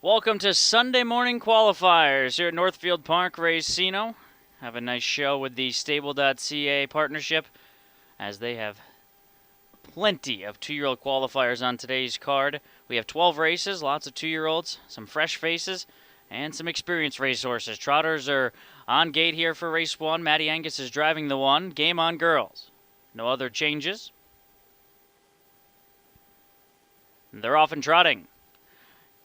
Welcome to Sunday morning qualifiers here at Northfield Park Racino. Have a nice show with the Stable.ca partnership, as they have plenty of 2-year-old qualifiers on today's card. We have 12 races, lots of 2-year-olds, some fresh faces, and some experienced racehorses. Trotters are on gate here for race 1. Maddie Angus is driving the 1. Game on, girls. No other changes. They're off and trotting.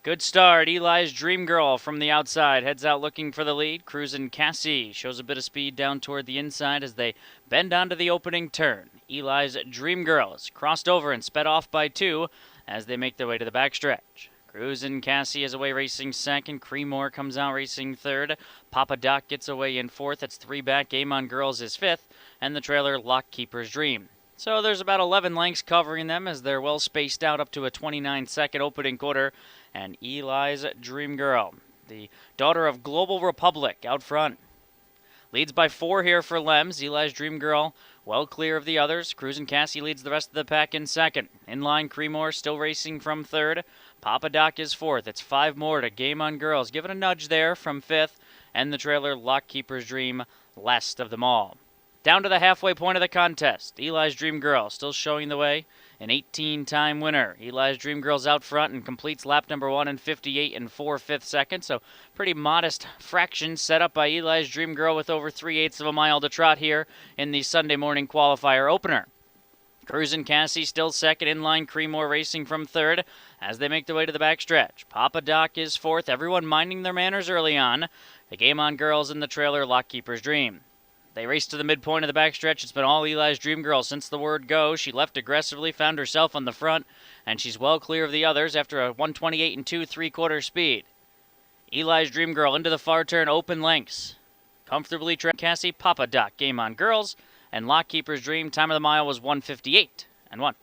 Good start. Eli's Dream Girl from the outside heads out looking for the lead. Cruisin' Cassie shows a bit of speed down toward the inside as they bend onto the opening turn. Eli's Dream Girl is crossed over and sped off by 2 as they make their way to the backstretch. Cruisin' Cassie is away racing second. Creemore comes out racing third. Papa Doc gets away in fourth. That's 3 back. Game on Girls is fifth. And the trailer Lockkeeper's Dream. So there's about 11 lengths covering them as they're well spaced out up to a 29-second opening quarter. And Eli's Dream Girl, the daughter of Global Republic, out front. Leads by 4 here for Lems. Eli's Dream Girl well clear of the others. Cruisin' Cassie leads the rest of the pack in second. In line, Creemore still racing from third. Papa Doc is fourth. It's 5 more to Game on Girls. Given a nudge there from fifth. And the trailer Lockkeeper's Dream last of them all. Down to the halfway point of the contest. Eli's Dream Girl still showing the way. An 18-time winner. Eli's Dream Girl's out front and completes lap number 1 in 58 and 4/5 seconds. So pretty modest fraction set up by Eli's Dream Girl with over 3/8 of a mile to trot here in the Sunday morning qualifier opener. Cruisin' Cassie still second. In line, Creemore racing from third as they make their way to the backstretch. Papa Doc is fourth. Everyone minding their manners early on. The Game on Girls in the trailer Lockkeeper's Dream. They race to the midpoint of the backstretch. It's been all Eli's Dream Girl since the word go. She left aggressively, found herself on the front, and she's well clear of the others after a 128 and 2 3/4 speed. Eli's Dream Girl into the far turn, open lengths. Comfortably tracked Cassie, Papa Doc, Game on Girls, and Lockkeeper's Dream. Time of the mile was 1:58 and 1.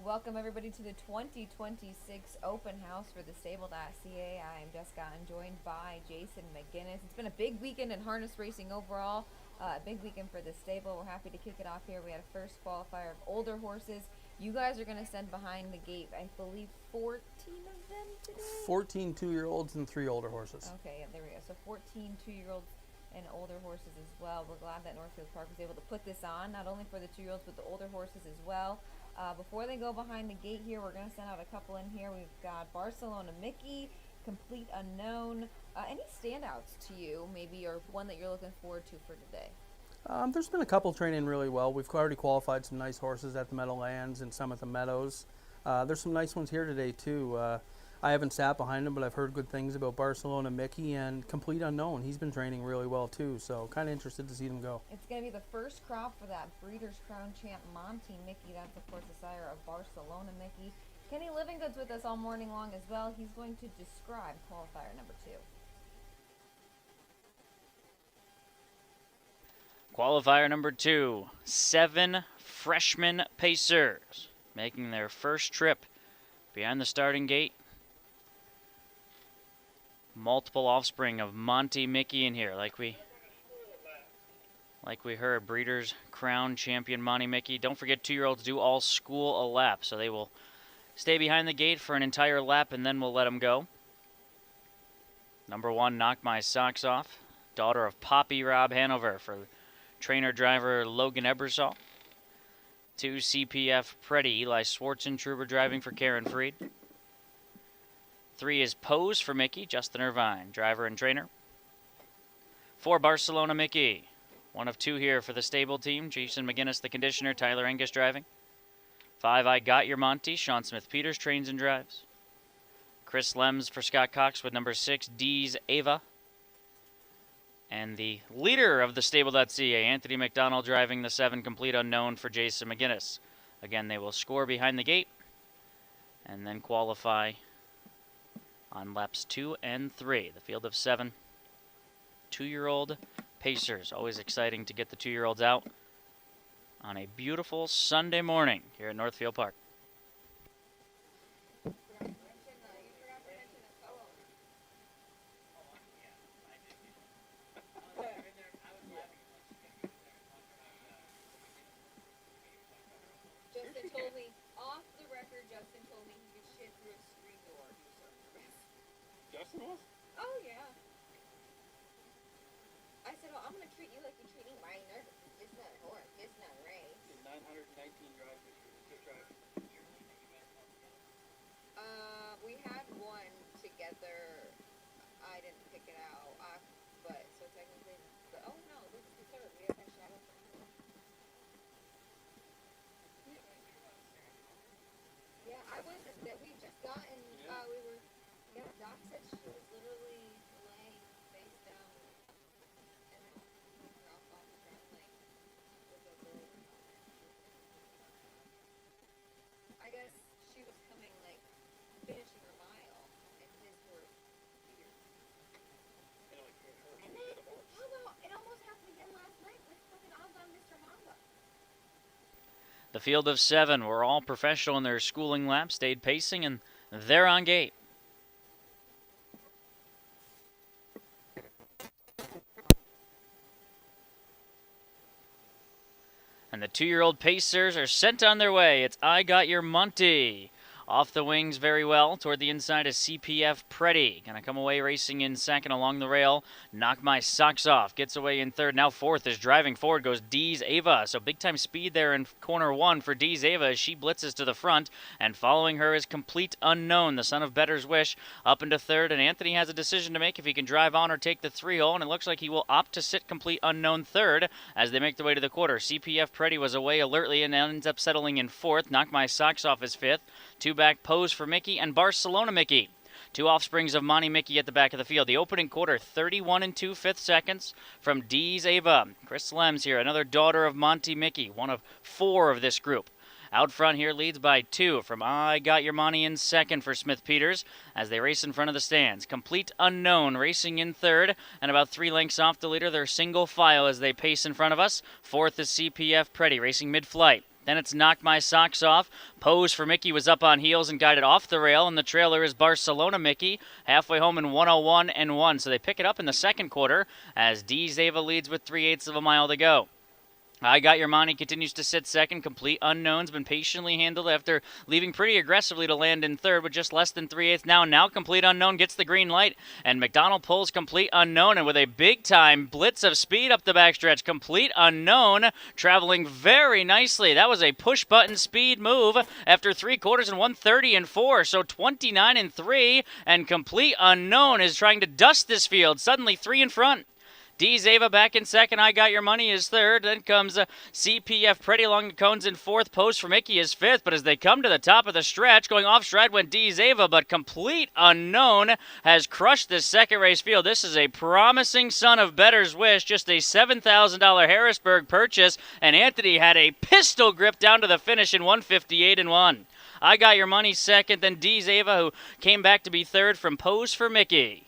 Welcome everybody to the 2026 open house for the stable.ca. I am Jessica and joined by Jason McGinnis. It's been a big weekend in harness racing overall, a big weekend for the stable. We're happy to kick it off here. We had a first qualifier of older horses. You guys are going to send behind the gate, I believe, 14 of them today? 14 two-year-olds and 3 older horses. Okay, yeah, there we go. So 14 two-year-olds and older horses as well. We're glad that Northfield Park was able to put this on, not only for the two-year-olds, but the older horses as well. Before they go behind the gate here, we're going to send out a couple in here. We've got Barcelona Mickey, Complete Unknown. Any standouts to you, maybe, or one that you're looking forward to for today? There's been a couple training really well. We've already qualified some nice horses at the Meadowlands and some at the Meadows. There's some nice ones here today, too. I haven't sat behind him, but I've heard good things about Barcelona Mickey and Complete Unknown. He's been training really well, too, so kind of interested to see them go. It's going to be the first crop for that Breeders' Crown champ Monty Mickey. That's, of course, the sire of Barcelona Mickey. Kenny Livingood's with us all morning long as well. He's going to describe qualifier number 2. Qualifier number 2, 7 freshman pacers making their first trip behind the starting gate. Multiple offspring of Monty Mickey in here, like we heard. Breeders' Crown champion Monty Mickey. Don't forget, 2-year-olds do all school a lap, so they will stay behind the gate for an entire lap, and then we'll let them go. Number 1, Knock My Socks Off, daughter of Poppy Rob Hanover for trainer-driver Logan Ebersol. 2, CPF Preddy, Eli Schwartzentruber driving for Karen Freed. 3 is Pose for Mickey, Justin Irvine, driver and trainer. 4, Barcelona Mickey, one of 2 here for the stable team. Jason McGinnis, the conditioner, Tyler Angus driving. 5, I Got Your Monty, Sean Smith-Peters trains and drives. Chris Lems for Scott Cox with number 6, D's Ava. And the leader of the stable.ca, Anthony McDonald, driving the 7, Complete Unknown for Jason McGinnis. Again, they will score behind the gate and then qualify on laps 2 and 3. The field of 7 2-year-old pacers. Always exciting to get the 2-year-olds out on a beautiful Sunday morning here at Northfield Park. Justin told me, off the record, Justin told me he could shit through a screen door. He was so nervous. Justin was? Oh, yeah. I said, well, I'm going to treat you like you treat me. Why are you nervous? It's not a horse. It's not a race. Did 919 drive this year. Just drive. We had one together. I didn't pick it out, but so technically, but oh no, this is the third. We have that shadow from here. Yeah, I wasn't. That we just got and we were. Yeah, Doc said she was literally laying face down and off the ground lane with a little. I guess she was coming like finishing her mile, and his were here. And then, how about it almost happened again last night with fucking odds on Mr. Honda. The field of 7 were all professional in their schooling lap, stayed pacing, and they're on gate. And the 2-year-old Pacers are sent on their way. It's I Got Your Monty. Off the wings very well. Toward the inside is CPF Preddy. Gonna come away racing in second along the rail. Knock My Socks Off. Gets away in third. Now fourth is driving forward. Goes Dee's Ava. So big time speed there in corner 1 for Dee's Ava as she blitzes to the front. And following her is Complete Unknown, the son of Better's Wish, up into third. And Anthony has a decision to make if he can drive on or take the 3-hole. And it looks like he will opt to sit Complete Unknown third as they make their way to the quarter. CPF Preddy was away alertly and ends up settling in fourth. Knock My Socks Off is fifth. 2 back Pose for Mickey and Barcelona Mickey. 2 offsprings of Monty Mickey at the back of the field. The opening quarter, 31 and 2/5 seconds from Dee's Ava. Chris Lems here, another daughter of Monty Mickey, one of 4 of this group. Out front here leads by 2 from I Got Your Money in second for Smith Peters as they race in front of the stands. Complete Unknown racing in third and about 3 lengths off the leader. They're single file as they pace in front of us. Fourth is CPF Preddy racing mid-flight. Then it's Knock My Socks Off. Pose for Mickey was up on heels and guided off the rail, and the trailer is Barcelona Mickey, halfway home in 1:01 and 1. So they pick it up in the second quarter as Dee's Ava leads with 3/8 of a mile to go. I Got Your Money continues to sit second. Complete Unknown's been patiently handled after leaving pretty aggressively to land in third with just less than 3/8 now. Now Complete Unknown gets the green light, and McDonald pulls Complete Unknown, and with a big-time blitz of speed up the backstretch, Complete Unknown traveling very nicely. That was a push-button speed move after 3 quarters and 1:30 and 4, so 29 and 3, and Complete Unknown is trying to dust this field. Suddenly 3 in front. Dee's Ava back in second. I Got Your Money is third. Then comes CPF Preddy along the cones in fourth. Pose for Mickey is fifth. But as they come to the top of the stretch, going off stride went Dee's Ava. But Complete Unknown has crushed this second race field. This is a promising son of Better's Wish. Just a $7,000 Harrisburg purchase. And Anthony had a pistol grip down to the finish in 1:58 and 1. I Got Your Money second. Then Dee's Ava, who came back to be third from Pose for Mickey.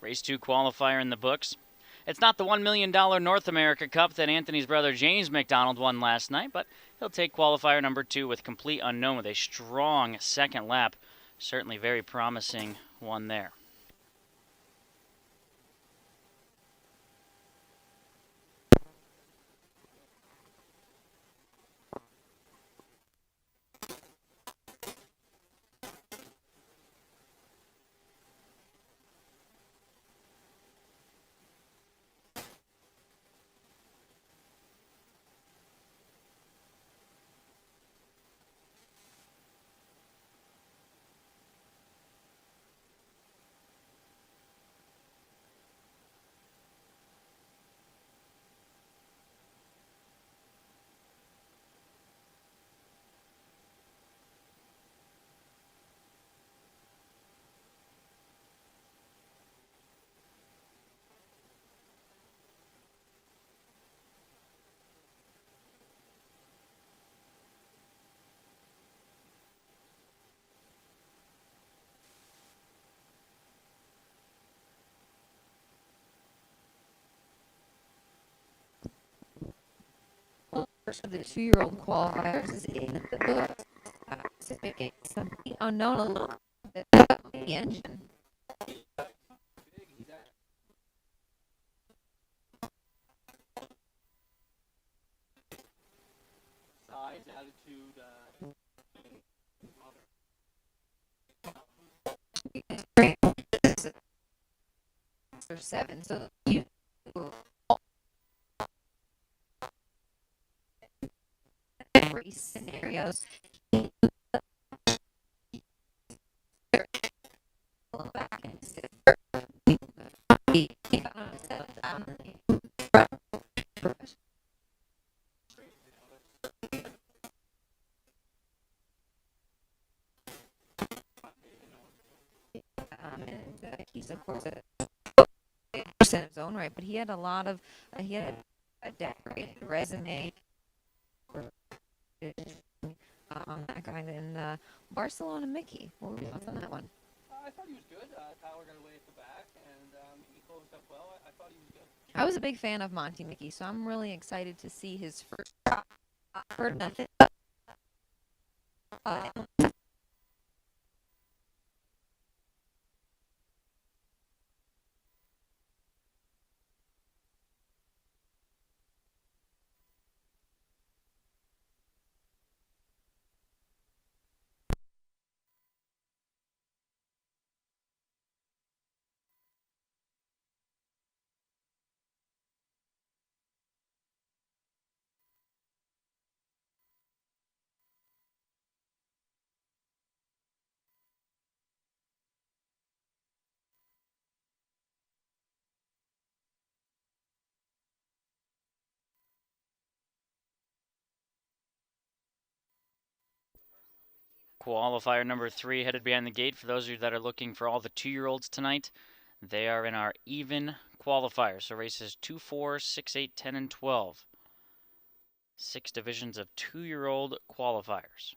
Race 2 qualifier in the books. It's not the $1 million North America Cup that Anthony's brother James McDonald won last night, but he'll take qualifier number 2 with Complete Unknown with a strong second lap. Certainly very promising one there. First of the 2-year-old qualifiers is in the book. Pacific Complete Unknown, a little bit about the engine. Size, attitude, Or 7, so you every scenarios. Back and sit. And he's of course a in his own right, but he had a lot of he had a decorated resume on that guy. And Barcelona Mickey, what were your thoughts on that one? I thought he was good. Tyler got away at the back, and he closed up well. I thought he was good. I was a big fan of Monty Mickey, so I'm really excited to see his first. Heard nothing. Qualifier number 3 headed behind the gate. For those of you that are looking for all the 2-year-olds tonight, they are in our even qualifier. So races 2, 4, 6, 8, 10, and 12. 6 divisions of 2-year-old qualifiers.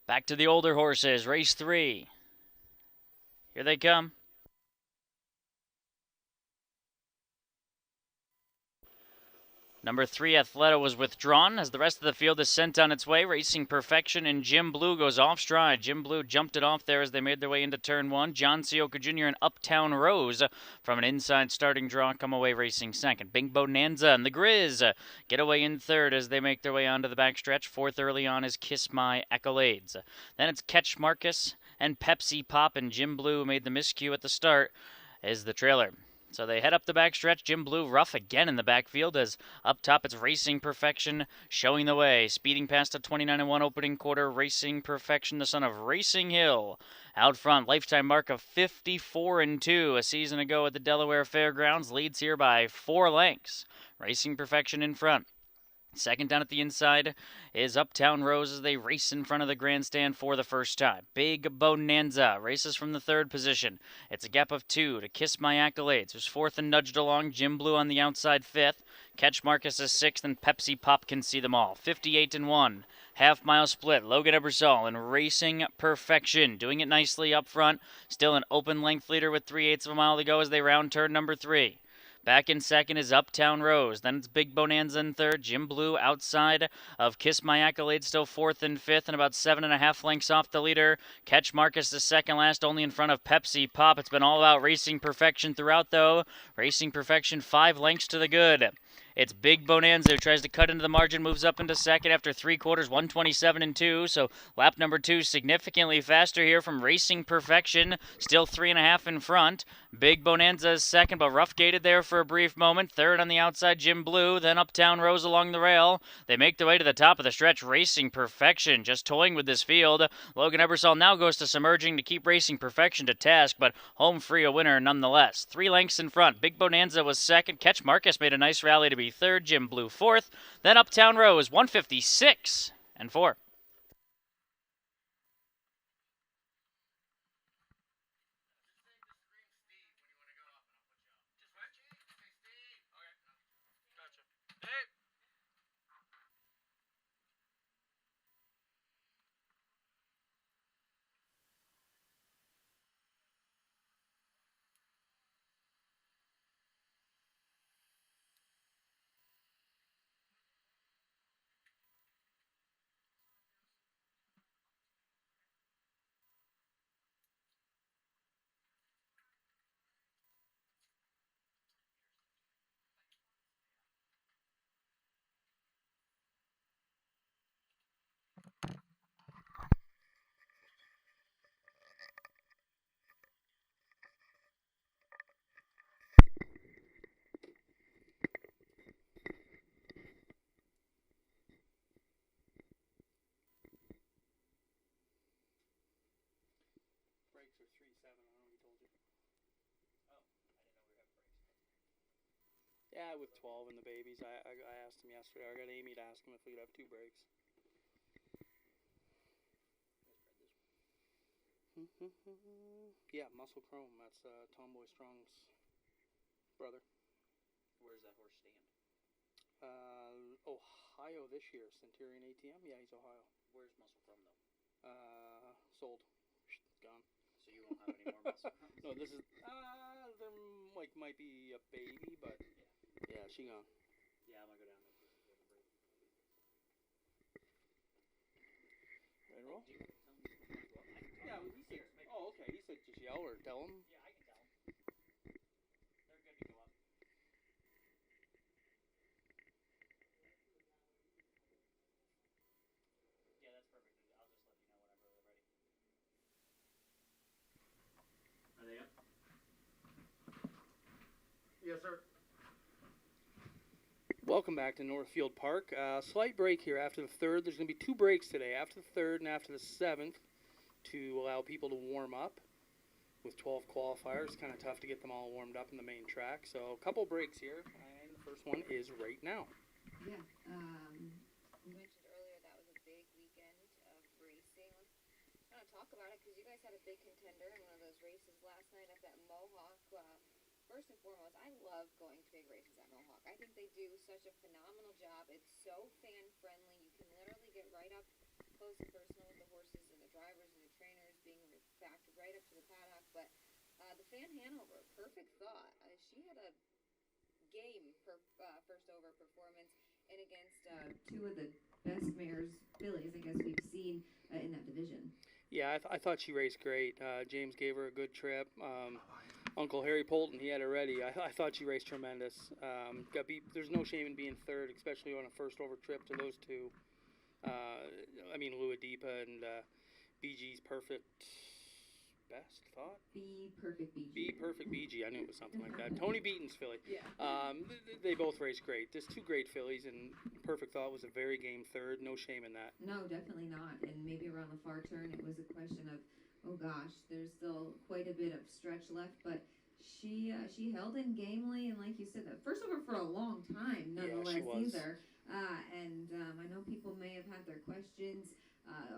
Back to the older horses, race 3. Here they come. Number 3, Athleta, was withdrawn as the rest of the field is sent on its way. Racing Perfection and Jim Blue goes off stride. Jim Blue jumped it off there as they made their way into turn 1. John Sioka Jr. and Uptown Rose from an inside starting draw come away racing second. Big Bonanza and the Grizz get away in third as they make their way onto the backstretch. Fourth early on is Kiss My Accolades. Then it's Catch Marcus and Pepsi Pop, and Jim Blue made the miscue at the start as the trailer. So they head up the backstretch. Jim Blue rough again in the backfield as up top it's Racing Perfection showing the way. Speeding past a 29-1 opening quarter. Racing Perfection, the son of Racing Hill. Out front, lifetime mark of 54-2 a season ago at the Delaware Fairgrounds. Leads here by 4 lengths. Racing Perfection in front. Second down at the inside is Uptown Rose as they race in front of the grandstand for the first time. Big Bonanza races from the third position. It's a gap of 2 to Kiss My Accolades, who's fourth and nudged along. Jim Blue on the outside fifth. Catch Marcus is sixth, and Pepsi Pop can see them all. 58-1. Half-mile split. Logan Ebersol and Racing Perfection doing it nicely up front. Still an open length leader with 3/8 of a mile to go as they round turn number 3. Back in second is Uptown Rose. Then it's Big Bonanza in third. Jim Blue outside of Kiss My Accolade, still fourth and fifth, and about 7.5 lengths off the leader. Catch Marcus is second last, only in front of Pepsi Pop. It's been all about Racing Perfection throughout, though. Racing Perfection 5 lengths to the good. It's Big Bonanza who tries to cut into the margin, moves up into second after 3 quarters, 127-2. So lap number 2 significantly faster here from Racing Perfection, still 3.5 in front. Big Bonanza is second, but rough gated there for a brief moment. Third on the outside, Jim Blue, then Uptown Rose along the rail. They make their way to the top of the stretch. Racing Perfection just toying with this field. Logan Ebersol now goes to submerging to keep Racing Perfection to task, but home free a winner nonetheless. 3 lengths in front. Big Bonanza was second. Catch Marcus made a nice rally to be third. Jim Blue fourth. Then Uptown Rose 156-4. Brakes are 3.7. I don't know if he told you. Yeah, with 12 and the babies, I asked him yesterday. I got Amy to ask him if we could have 2 brakes. Yeah, Muscle Chrome. That's Tomboy Strong's brother. Where's that horse stand? Ohio this year. Centurion ATM. Yeah, he's Ohio. Where's Muscle Chrome, though? Sold. Gone. So you won't have any more Muscle Chrome? No, this is there might be a baby, but yeah, she gone. Yeah, I'm gonna go down there. Ready to roll? Yeah, he said. Oh, okay. He said just yell or tell him. Yeah, I can tell them. They're good to go up. Yeah, that's perfect. I'll just let you know whenever they're ready. Are they up? Yes, sir. Welcome back to Northfield Park. Slight break here after the third. There's going to be 2 breaks today, after the third and after the 7th, to allow people to warm up. With 12 qualifiers, kind of tough to get them all warmed up in the main track. So a couple breaks here, and the first one is right now. Yeah. You mentioned earlier that was a big weekend of racing. Let's kind of talk about it because you guys had a big contender in one of those races last night at that Mohawk. First and foremost, I love going to big races at Mohawk. I think they do such a phenomenal job. It's so fan-friendly. You can literally get right up close and personal with the horses and the drivers and the trainers being backed right up to the paddock. But the fan Hanover, perfect thought. She had a first over performance, and against two of the best mares fillies I guess we've seen in that division. Yeah, I thought she raced great. James gave her a good trip. Uncle Harry Polton, he had her ready. I thought she raced tremendous. Got beat. There's no shame in being third, especially on a first over trip to those two. Luadipa and BG's perfect best thought. Be perfect BG. Be perfect BG. I knew it was something like that. Tony Beaton's filly. Yeah. They both raced great. Just two great fillies, and Perfect Thought was a very game third. No shame in that. No, definitely not. And maybe around the far turn, it was a question of, oh gosh, there's still quite a bit of stretch left, but she held in gamely, and like you said, the first over for a long time, nonetheless, she was. either. I know people may have had their questions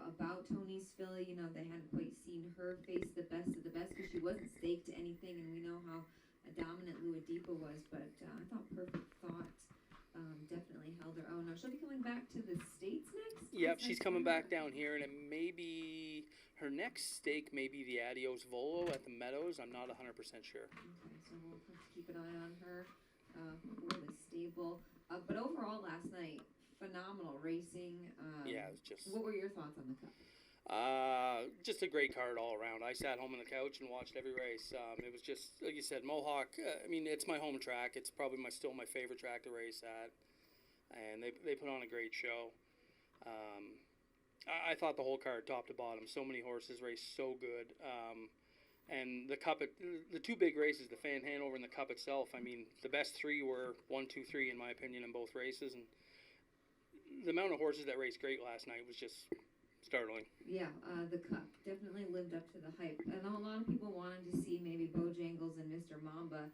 about Tony's filly. You know, they hadn't quite seen her face the best of the best because she wasn't staked to anything, and we know how dominant Luadipa was. But I thought Perfect Thought definitely held her own. Now she'll be coming back to the States next. Yep, she's coming back down here, and it may be her next stake may be the Adios Volo at the Meadows. I'm not 100% sure. Okay, so we'll have to keep an eye on her for the stable. But overall, last night, phenomenal racing. Yeah, it was just. What were your thoughts on the Cup? Just a great card all around. I sat home on the couch and watched every race. It was just, like you said, Mohawk. It's my home track. It's probably still my favorite track to race at, and they put on a great show. I thought the whole card, top to bottom, so many horses raced so good. And the Cup, the two big races, the Fan Hanover and the Cup itself. I mean, the best three were 1, 2, 3 in my opinion in both races, and the amount of horses that raced great last night was just startling. Yeah, the Cup definitely lived up to the hype. I know a lot of people wanted to see maybe Bojangles and Mr. Mamba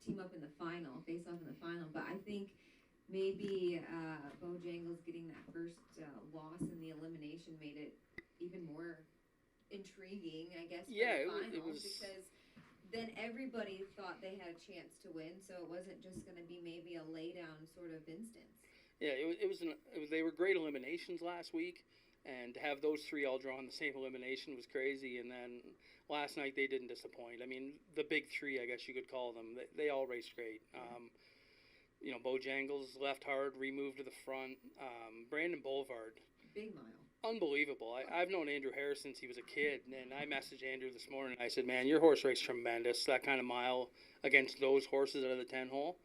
team up in the final, face off in the final, but I think maybe Bojangles getting that first loss in the elimination made it even more intriguing, I guess, for the finals, it was because then everybody thought they had a chance to win, so it wasn't just going to be maybe a laydown sort of instance. Yeah, they were great eliminations last week, and to have those three all draw in the same elimination was crazy. And then last night they didn't disappoint. I mean, the big three, I guess you could call them, they all raced great. Bojangles left hard, removed to the front. Brandon Boulevard, big mile. Unbelievable. I've known Andrew Harris since he was a kid, and I messaged Andrew this morning. I said, man, your horse raced tremendous, that kind of mile against those horses out of the 10 hole.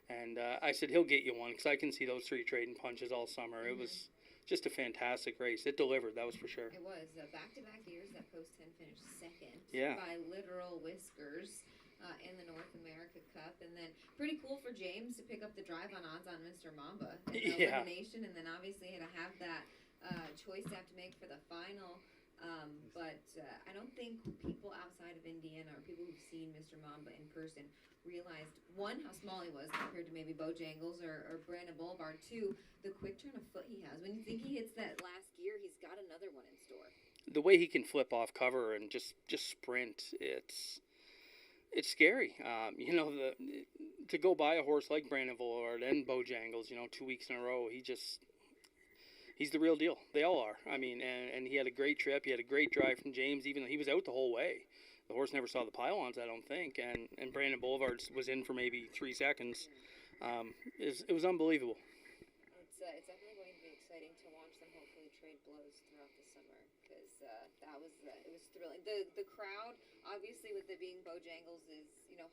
And I said, he'll get you one, because I can see those three trading punches all summer. Mm-hmm. It was just a fantastic race. It delivered, that was for sure. It was. Back-to-back years, that Post 10 finished second by literal whiskers in the North America Cup. And then pretty cool for James to pick up the drive on odds on Mr. Mamba in the elimination, and then obviously had to have that choice to have to make for the final. But I don't think people outside of Indiana or people who've seen Mr. Mamba in person realized, one, how small he was compared to maybe Bojangles or Brandon Boulevard. Two, the quick turn of foot he has. When you think he hits that last gear, he's got another one in store. The way he can flip off cover and just sprint, it's scary. To go by a horse like Brandon Boulevard and Bojangles, 2 weeks in a row, he's the real deal. They all are. I mean, and he had a great trip. He had a great drive from James, even though he was out the whole way. The horse never saw the pylons, I don't think. And Brandon Boulevard was in for maybe 3 seconds. It was unbelievable. It's definitely going to be exciting to watch them hopefully trade blows throughout the summer, because it was thrilling. The crowd, obviously, with it being Bojangles'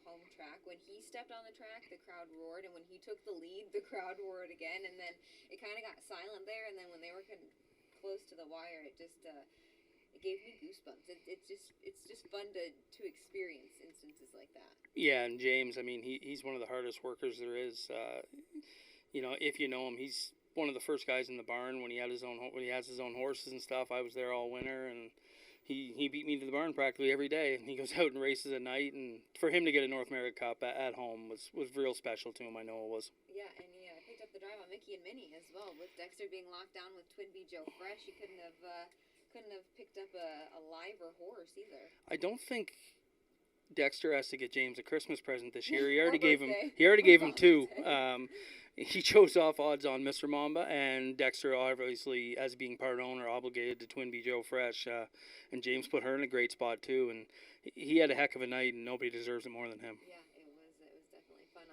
home track, when he stepped on the track, the crowd roared, and when he took the lead, the crowd roared again, and then it kind of got silent there, and then when they were close to the wire, it just it gave me goosebumps. It's just fun to experience instances like that. Yeah, and James, I mean, he's one of the hardest workers there is. If you know him, he's one of the first guys in the barn when he has his own horses and stuff. I was there all winter, and he beat me to the barn practically every day. And he goes out and races at night, and for him to get a North America Cup at home was real special to him. I know it was. Yeah, and he picked up the drive on Mickey and Minnie as well. With Dexter being locked down with Twin B Joe Fresh, he couldn't have picked up a liver horse either. I don't think Dexter has to get James a Christmas present this year. He already gave him two. He chose off odds on Mr. Mamba, and Dexter, obviously, as being part owner, obligated to Twin B Joe Fresh. And James put her in a great spot too. And he had a heck of a night, and nobody deserves it more than him. Yeah, it was definitely fun.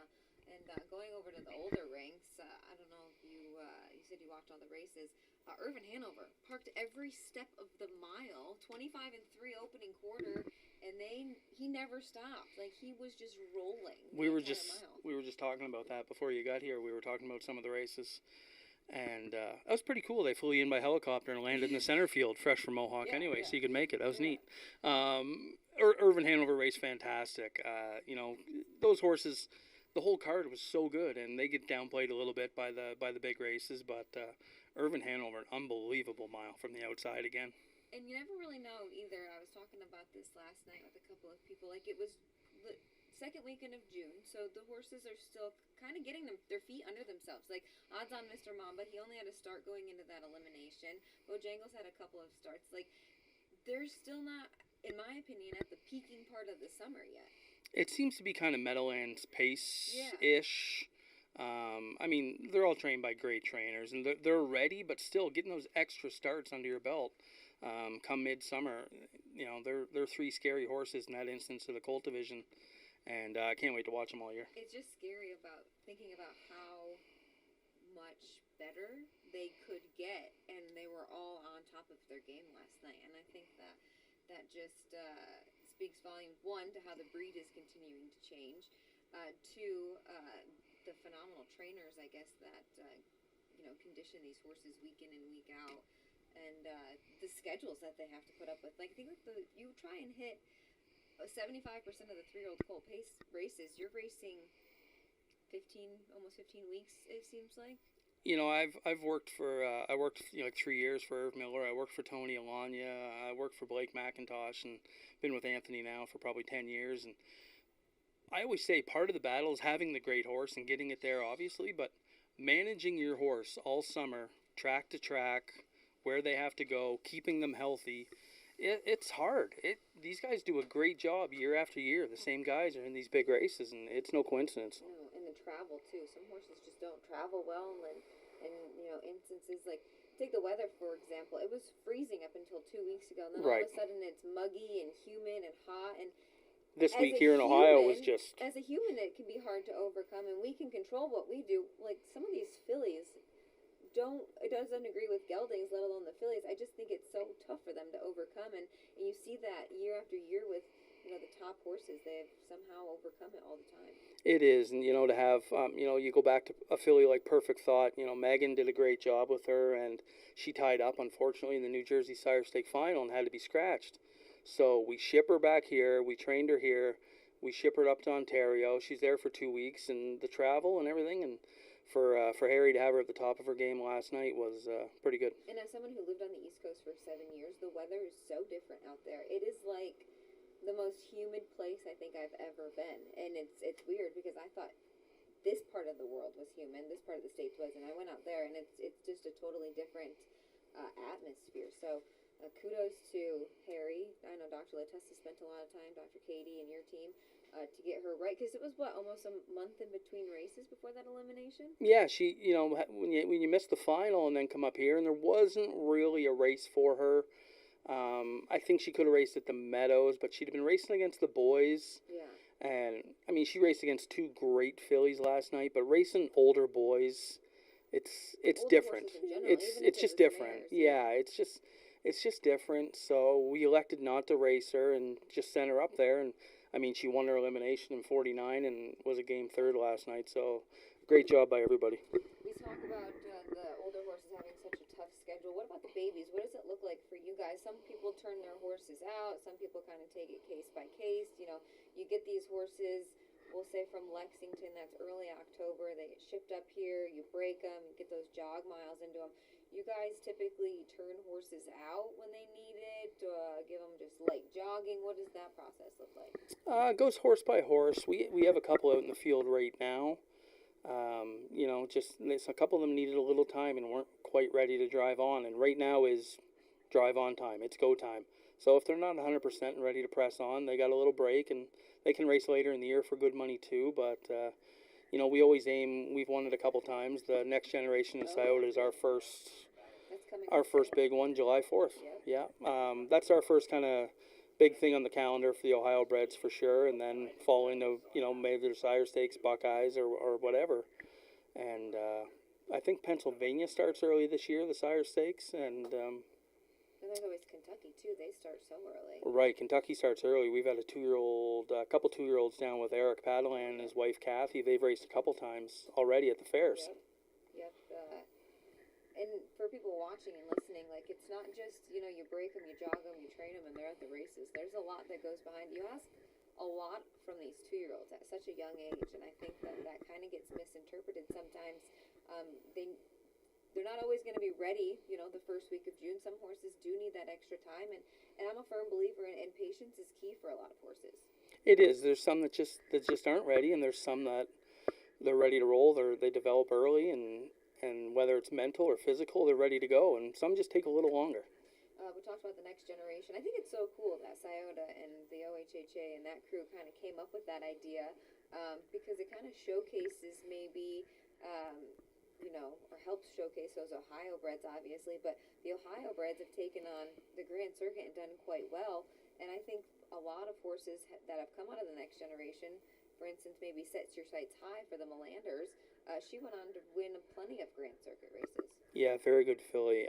said you watched all the races. Irvin Hanover parked every step of the mile, 25-3 opening quarter, and he never stopped. Like, he was just rolling. We were just talking about that before you got here. We were talking about some of the races, and that was pretty cool. They flew you in by helicopter and landed in the center field, fresh from Mohawk anyway, so you could make it. That was neat. Irvin Hanover raced fantastic. Those horses, the whole card was so good, and they get downplayed a little bit by the big races. But Irvin Hanover, an unbelievable mile from the outside again. And you never really know either. I was talking about this last night with a couple of people. Like, it was the second weekend of June, so the horses are still kind of getting their feet under themselves. Like, odds on Mr. Mamba, he only had a start going into that elimination. Bojangles had a couple of starts. Like, they're still not, in my opinion, at the peaking part of the summer yet. It seems to be kind of Meadowlands pace-ish. They're all trained by great trainers, and they're ready, but still getting those extra starts under your belt come midsummer. They're three scary horses in that instance of the colt division, and I can't wait to watch them all year. It's just scary thinking about how much better they could get, and they were all on top of their game last night, and I think that just speaks volumes, one, to how the breed is continuing to change, two, the phenomenal trainers, I guess, that condition these horses week in and week out, and the schedules that they have to put up with. Like, I think you try and hit 75% of the 3-year-old colt pace races, you're racing almost 15 weeks, it seems like. I've worked for I worked 3 years for Irv Miller. I worked for Tony Alanya. I worked for Blake McIntosh, and been with Anthony now for probably 10 years. And I always say part of the battle is having the great horse and getting it there, obviously, but managing your horse all summer, track to track, where they have to go, keeping them healthy. It's hard. These guys do a great job year after year. The same guys are in these big races, and it's no coincidence. No, and the travel too. Some horses just don't travel well, and instances like, take the weather for example. It was freezing up until 2 weeks ago, and then all of a sudden it's muggy and humid and hot. And this week here in Ohio was just, as a human, it can be hard to overcome, and we can control what we do. Like, some of these fillies it doesn't agree with geldings, let alone the fillies. I just think it's so tough for them to overcome, and you see that year after year with the top horses. They've somehow overcome it all the time. It is, and to have you go back to a filly like Perfect Thought. Megan did a great job with her, and she tied up unfortunately in the New Jersey Sire Stake final and had to be scratched. So we ship her back here. We trained her here. We ship her up to Ontario. She's there for 2 weeks, and the travel and everything, and for Harry to have her at the top of her game last night was pretty good. And as someone who lived on the East Coast for 7 years, the weather is so different out there. It is like the most humid place I think I've ever been, and it's weird because I thought this part of the world was humid, this part of the States was, and I went out there, and it's just a totally different atmosphere. So kudos to Harry. I know Dr. Latessa spent a lot of time, Dr. Katie and your team, to get her right, because it was almost a month in between races before that elimination. Yeah, she when you miss the final and then come up here, and there wasn't really a race for her. I think she could have raced at the Meadows, but she'd have been racing against the boys. Yeah. And she raced against two great fillies last night, but racing older boys, it's different. It's just different. Yeah, it's just different. So we elected not to race her and just sent her up there, and she won her elimination in 49 and was a game third last night. So great job by everybody. We talk about the older horses having such a tough schedule. What about the babies? What does it look like for you guys? Some people turn their horses out. Some people kind of take it case by case. You get these horses, we'll say from Lexington, that's early October. They get shipped up here. You break them. You get those jog miles into them. You guys typically turn horses out when they need it, give them just light jogging. What does that process look like? It goes horse by horse. We have a couple out in the field right now. A couple of them needed a little time and weren't quite ready to drive on. And right now is drive on time. It's go time. So if they're not 100% and ready to press on, they got a little break, and they can race later in the year for good money too. But we always aim. We've won it a couple times. The next generation in Scioto is our first big one, July 4th. Yeah. That's our first kind of big thing on the calendar for the Ohio breds for sure, and then fall into maybe the Sire Stakes, Buckeyes, or whatever. And I think Pennsylvania starts early this year, the Sire Stakes, and And there's always Kentucky too. They start so early. right, Kentucky starts early. We've had a couple 2-year-olds down with Eric Padawan and his wife Kathy. They've raced a couple times already at the fairs. Yep. And for people watching and listening, like, it's not just, you break them, you jog them, you train them, and they're at the races. There's a lot that goes behind. You ask a lot from these 2-year-olds at such a young age, and I think that kind of gets misinterpreted sometimes. They're not always going to be ready, the first week of June. Some horses do need that extra time, and I'm a firm believer in patience is key for a lot of horses. It is. There's some that just aren't ready, and there's some that they're ready to roll. They develop early, and whether it's mental or physical, they're ready to go. And some just take a little longer. We talked about the next generation. I think it's so cool that Scioto and the OHHA and that crew kind of came up with that idea because it kind of showcases maybe, or helps showcase those Ohio breds, obviously. But the Ohio breds have taken on the Grand Circuit and done quite well. And I think a lot of horses that have come out of the next generation, for instance, maybe Sets Your Sights High for the Melanders, she went on to win plenty of Grand Circuit races. Yeah, very good filly.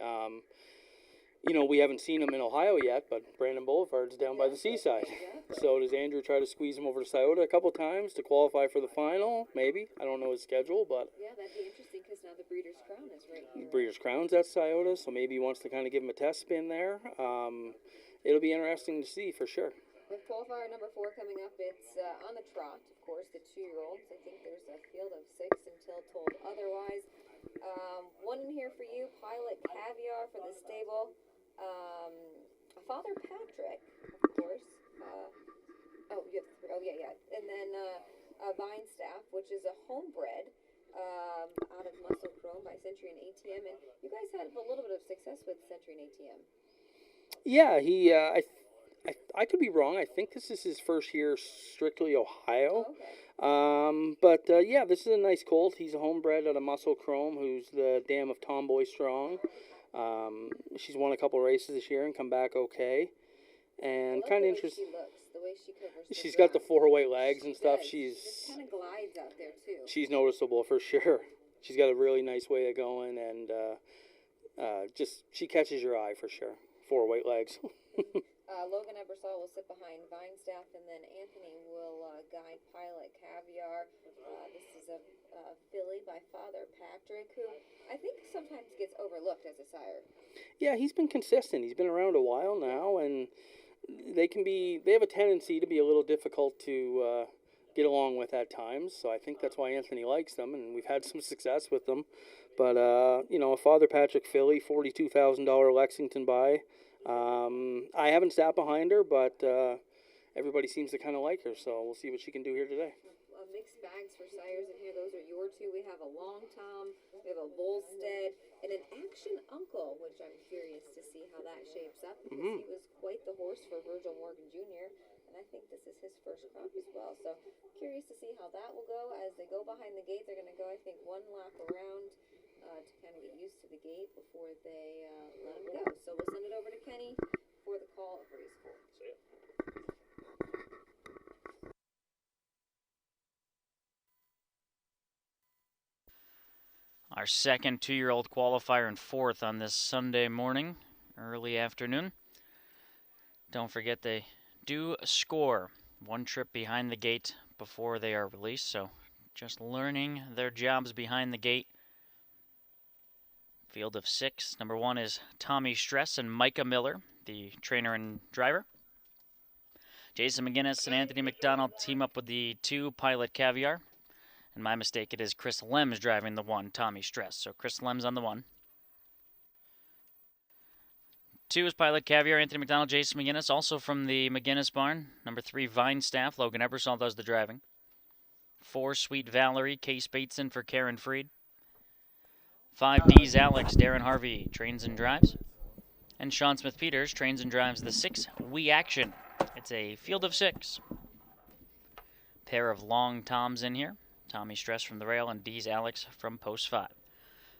We haven't seen him in Ohio yet, but Brandon Boulevard's down by the seaside. Exactly. So does Andrew try to squeeze him over to Scioto a couple times to qualify for the final? Maybe. I don't know his schedule, but Yeah, that'd be interesting because now the Breeders' Crown is right here. Breeders' Crown's at Scioto, so maybe he wants to kind of give him a test spin there. It'll be interesting to see for sure. With qualifier number 4 coming up, it's on the trot, of course, the 2-year-olds. I think there's a field of 6 until told otherwise. One in here for you, Pilot Caviar for the stable. Father Patrick, of course. Yeah. And then Vine Staff, which is a homebred out of Muscle Chrome by Century and ATM. And you guys had a little bit of success with Century and ATM. Yeah, he. I could be wrong. I think this is his first year strictly Ohio. Oh, okay. But yeah, this is a nice colt. He's a homebred out of Muscle Chrome, who's the dam of Tomboy Strong. She's won a couple races this year and come back okay. And kind of interesting. She looks, the way she covers. She's got the 4 white legs and stuff. She just kind of glides out there too. She's noticeable for sure. She's got a really nice way of going, and she catches your eye for sure. 4 white legs. Logan Ebersol will sit behind Vinestaff, and then Anthony will guide Pilot Caviar. This is a filly by Father Patrick, who I think sometimes gets overlooked as a sire. Yeah, he's been consistent. He's been around a while now, and they have a tendency to be a little difficult to get along with at times. So I think that's why Anthony likes them, and we've had some success with them. But a Father Patrick filly, $42,000 Lexington buy. I haven't sat behind her, but everybody seems to kind of like her, so we'll see what she can do here today. Mixed bags for sires in here. Those are your 2. We have a Long Tom, we have a Volstead, and an Action Uncle, which I'm curious to see how that shapes up because he was quite the horse for Virgil Morgan Jr., and I think this is his first crop as well. So curious to see how that will go. As they go behind the gate, they're going to go, I think, 1 lap around to kind of get used to the gate before they let them go. So we'll send it over to Kenny for the call of race 4. See ya. Our second 2-year-old qualifier and 4th on this Sunday morning, early afternoon. Don't forget they do score 1 trip behind the gate before they are released, so just learning their jobs behind the gate. Field of 6. Number 1 is Tommy Stress and Micah Miller, the trainer and driver. Jason McGinnis and Anthony McDonald team up with the 2 Pilot Caviar. And my mistake, it is Chris Lems driving the 1, Tommy Stress. So Chris Lems on the 1. 2 is Pilot Caviar, Anthony McDonald, Jason McGinnis, also from the McGinnis barn. Number 3, Vine Staff, Logan Ebersol does the driving. 4, Sweet Valerie, Case Bateson for Karen Freed. 5, D's Alex, Darren Harvey trains and drives. And Sean Smith-Peters trains and drives the 6, We Action. It's a field of 6. Pair of long toms in here. Tommy Stress from the rail and D's Alex from post 5.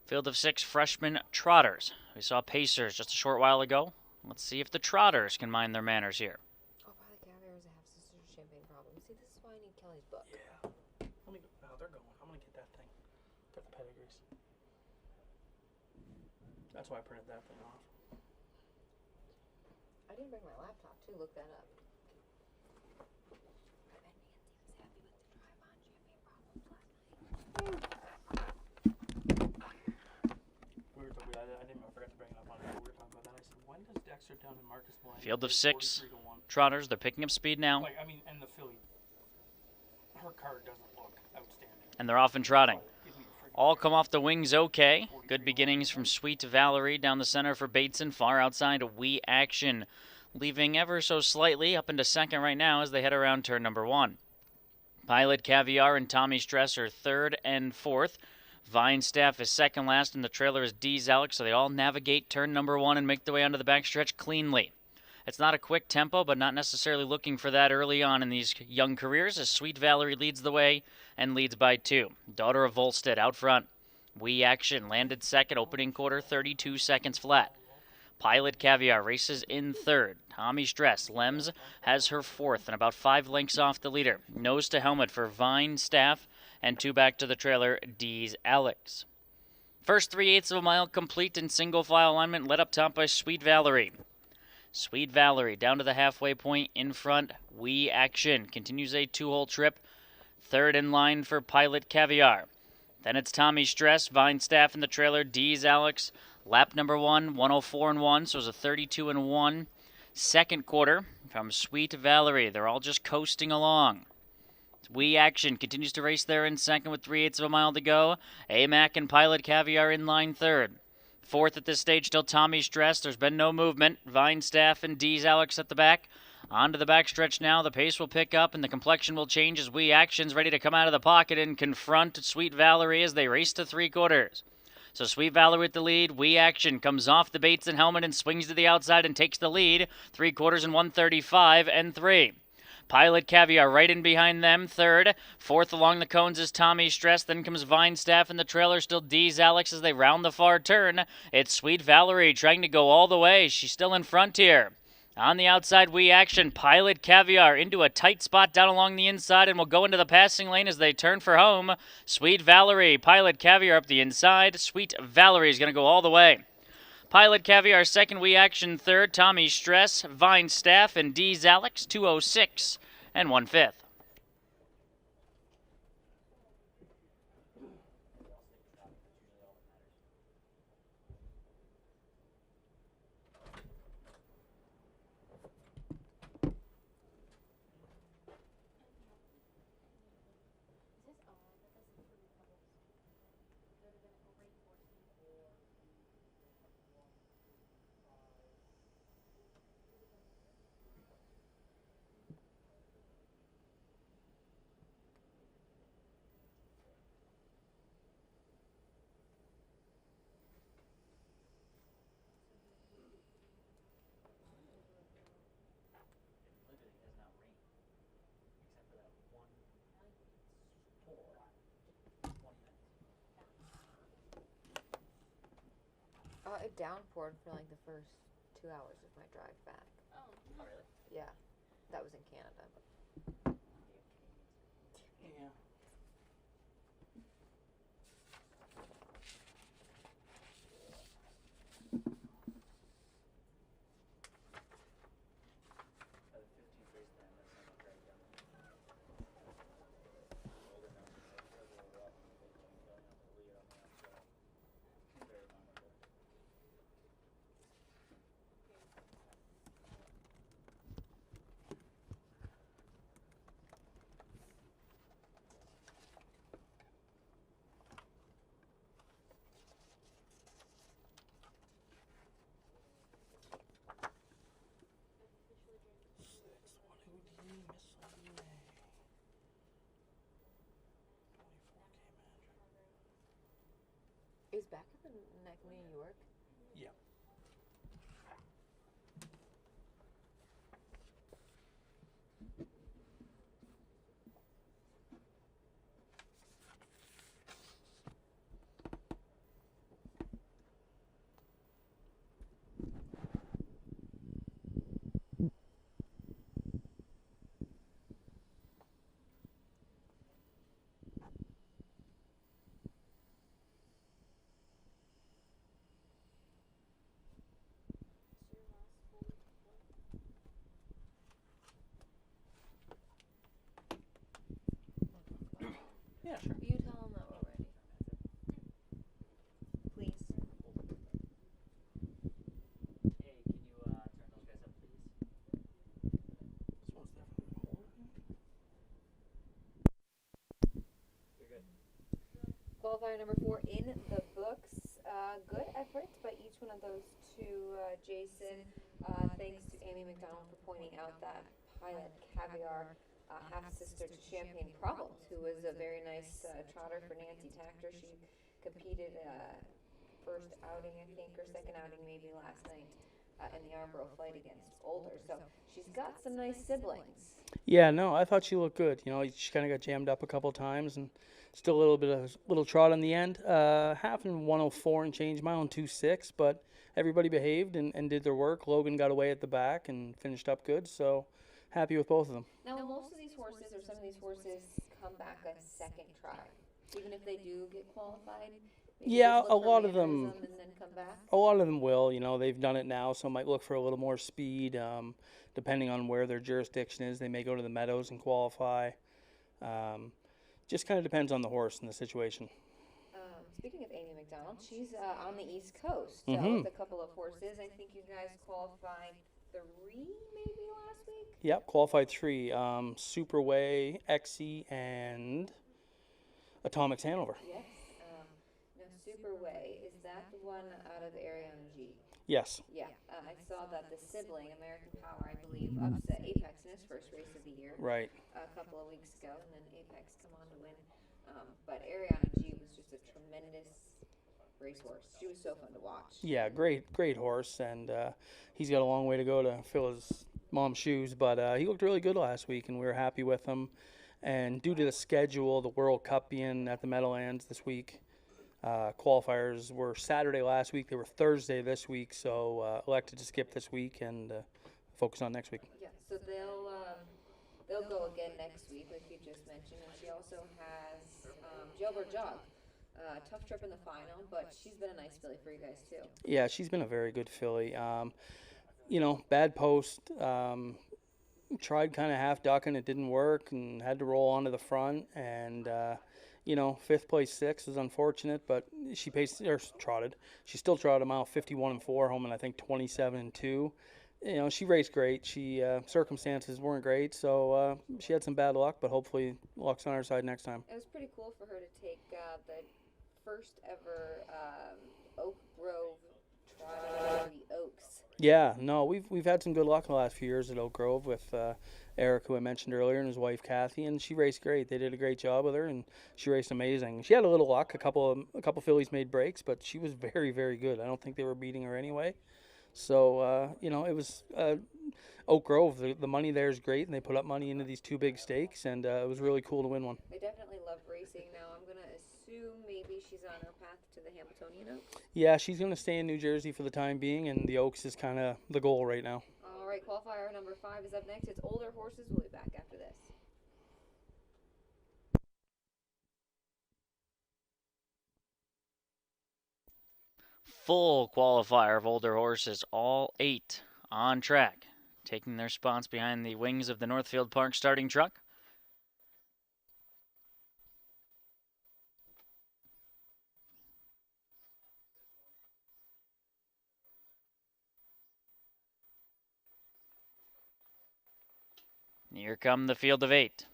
Field of 6 freshman trotters. We saw Pacers just a short while ago. Let's see if the trotters can mind their manners here. Oh, Pilot Caviar is a half-sister champagne problem. See, this is why I need Kelly's book. Yeah. They're going. I'm going to get that thing. Get the pedigrees. That's why I printed that thing off. I didn't bring my laptop to look that up. I bet Nancy was happy with the drive-on. She had I forgot to bring it up on it. We were talking about that. I said, when does Dexter down and Marcus Blank? Field of 6 43-1? trotters. They're picking up speed now. Like, I mean, and the filly, her card doesn't look outstanding. And they're off and trotting. Give me a friggin' All break. come off the wings okay. Good beginnings from Sweet Valerie down the center for Bateson. Far outside, We Action, leaving ever so slightly up into second right now as they head around turn number 1. Pilot Caviar and Tommy Stress are third and fourth. Vine Staff is second last, and the trailer is D's Alex, so they all navigate turn number 1 and make their way onto the backstretch cleanly. It's not a quick tempo, but not necessarily looking for that early on in these young careers, as Sweet Valerie leads the way and leads by 2. Daughter of Volstead out front. We Action landed second, opening quarter, 32 seconds flat. Pilot Caviar races in third. Tommy Stress, Lems, has her fourth and about 5 lengths off the leader. Nose to helmet for Vine Staff, and 2 back to the trailer, D's Alex. First 3/8 of a mile complete in single file alignment, led up top by Sweet Valerie. Sweet Valerie down to the halfway point in front. We Action continues a 2-hole trip. Third in line for Pilot Caviar. Then it's Tommy Stress, Vine Staff in the trailer, D's Alex. Lap number 1, 104-1, so it's a 32-1. Second quarter from Sweet Valerie. They're all just coasting along. We Action continues to race there in second with 3/8 of a mile to go. AMAC and Pilot Caviar in line third. Fourth at this stage, still Tommy Stress. There's been no movement. Vine Staff and D's Alex at the back. Onto the backstretch now. The pace will pick up and the complexion will change as We Action's ready to come out of the pocket and confront Sweet Valerie as they race to 3/4. So Sweet Valerie with the lead. We Action comes off the Bateson helmet and swings to the outside and takes the lead. 3/4 and 135-3. Pilot Caviar right in behind them, third. Fourth along the cones is Tommy Stress. Then comes Vine Staff in the trailer. Still D's Alex as they round the far turn. It's Sweet Valerie trying to go all the way. She's still in front here. On the outside, We Action. Pilot Caviar into a tight spot down along the inside and will go into the passing lane as they turn for home. Sweet Valerie. Pilot Caviar up the inside. Sweet Valerie is going to go all the way. Pilot Caviar second, We Action third, Tommy Stress, Vine Staff, and D's Alex, 2:06 and 1/5. It downpoured for like the first 2 hours of my drive back. Oh, really? Yeah, that was in Canada. Yeah. Is back up in New York? Yeah. Yeah, sure. You tell them that we're ready. Please. Hey, can you turn those guys up, please? This one's definitely gonna hold. You're good. Qualifier number 4 in the books. Good effort by each one of those two, Jason. Thanks to Amy McDonald for pointing out that Pilot Caviar, half-sister to Champagne Problems, who was a very nice trotter for Nancy Tactor. She competed first outing, I think, or second outing maybe last night in the Arborough flight against Older. So she's got some nice siblings. Yeah, no, I thought she looked good. You know, she kind of got jammed up a couple times and still a little trot on the end. Half in 104 and change, my own 2.6, but everybody behaved and did their work. Logan got away at the back and finished up good, so happy with both of them. Now, will most of these horses, or some of these horses, come back a second try, even if they do get qualified? Maybe Yeah, just a look for lot of them. mannerism and then come back? A lot of them will, you know, they've done it now, so might look for a little more speed. Depending on where their jurisdiction is, they may go to the meadows and qualify. Just kind of depends on the horse and the situation. Speaking of Amy McDonald, she's on the East Coast Mhm. with a couple of horses. I think you guys qualified 3 maybe last week? Yep, qualified 3. Superway, Exy, and Atomics Hanover. Yes. Now, Superway, is that the one out of Ariana G? Yes. Yeah. I saw that the sibling, American Power, I believe, upset Apex in his first race of the year Right. a couple of weeks ago, and then Apex come on to win. But Ariana G was just a tremendous racehorse. She was so fun to watch. Yeah, great horse, and he's got a long way to go to fill his mom's shoes, but he looked really good last week, and we were happy with him. And due to the schedule, the World Cup being at the Meadowlands this week, qualifiers were Saturday last week. They were Thursday this week, so elected to skip this week and focus on next week. Yeah, so they'll go again next week, like you just mentioned. And she also has Jailbird Jog. Tough trip in the final, but she's been a nice filly for you guys too. Yeah, she's been a very good filly. You know, bad post. Tried kind of half ducking, it didn't work, and had to roll onto the front. And you know, 5th place 6 is unfortunate, but she trotted. She still trotted a mile 51-4, home in I think 27-2. You know, she raced great. She circumstances weren't great, so she had some bad luck, but hopefully luck's on her side next time. It was pretty cool for her to take the first ever Oak Grove trot of the Oaks. Yeah, no, we've had some good luck in the last few years at Oak Grove with Eric, who I mentioned earlier, and his wife Kathy, and she raced great. They did a great job with her, and she raced amazing. She had a little luck. A couple fillies made breaks, but she was very, very good. I don't think they were beating her anyway. So you know, it was Oak Grove. The money there is great, and they put up money into these 2 big stakes, and it was really cool to win one. They definitely love racing. Now I'm gonna assume maybe she's on her path to the Hamiltonian Oaks. Yeah, she's going to stay in New Jersey for the time being, and the Oaks is kind of the goal right now. All right, qualifier number 5 is up next. It's Older Horses. We'll be back after this. Full qualifier of Older Horses, all 8 on track, taking their spots behind the wings of the Northfield Park starting truck. Here come the field of 8.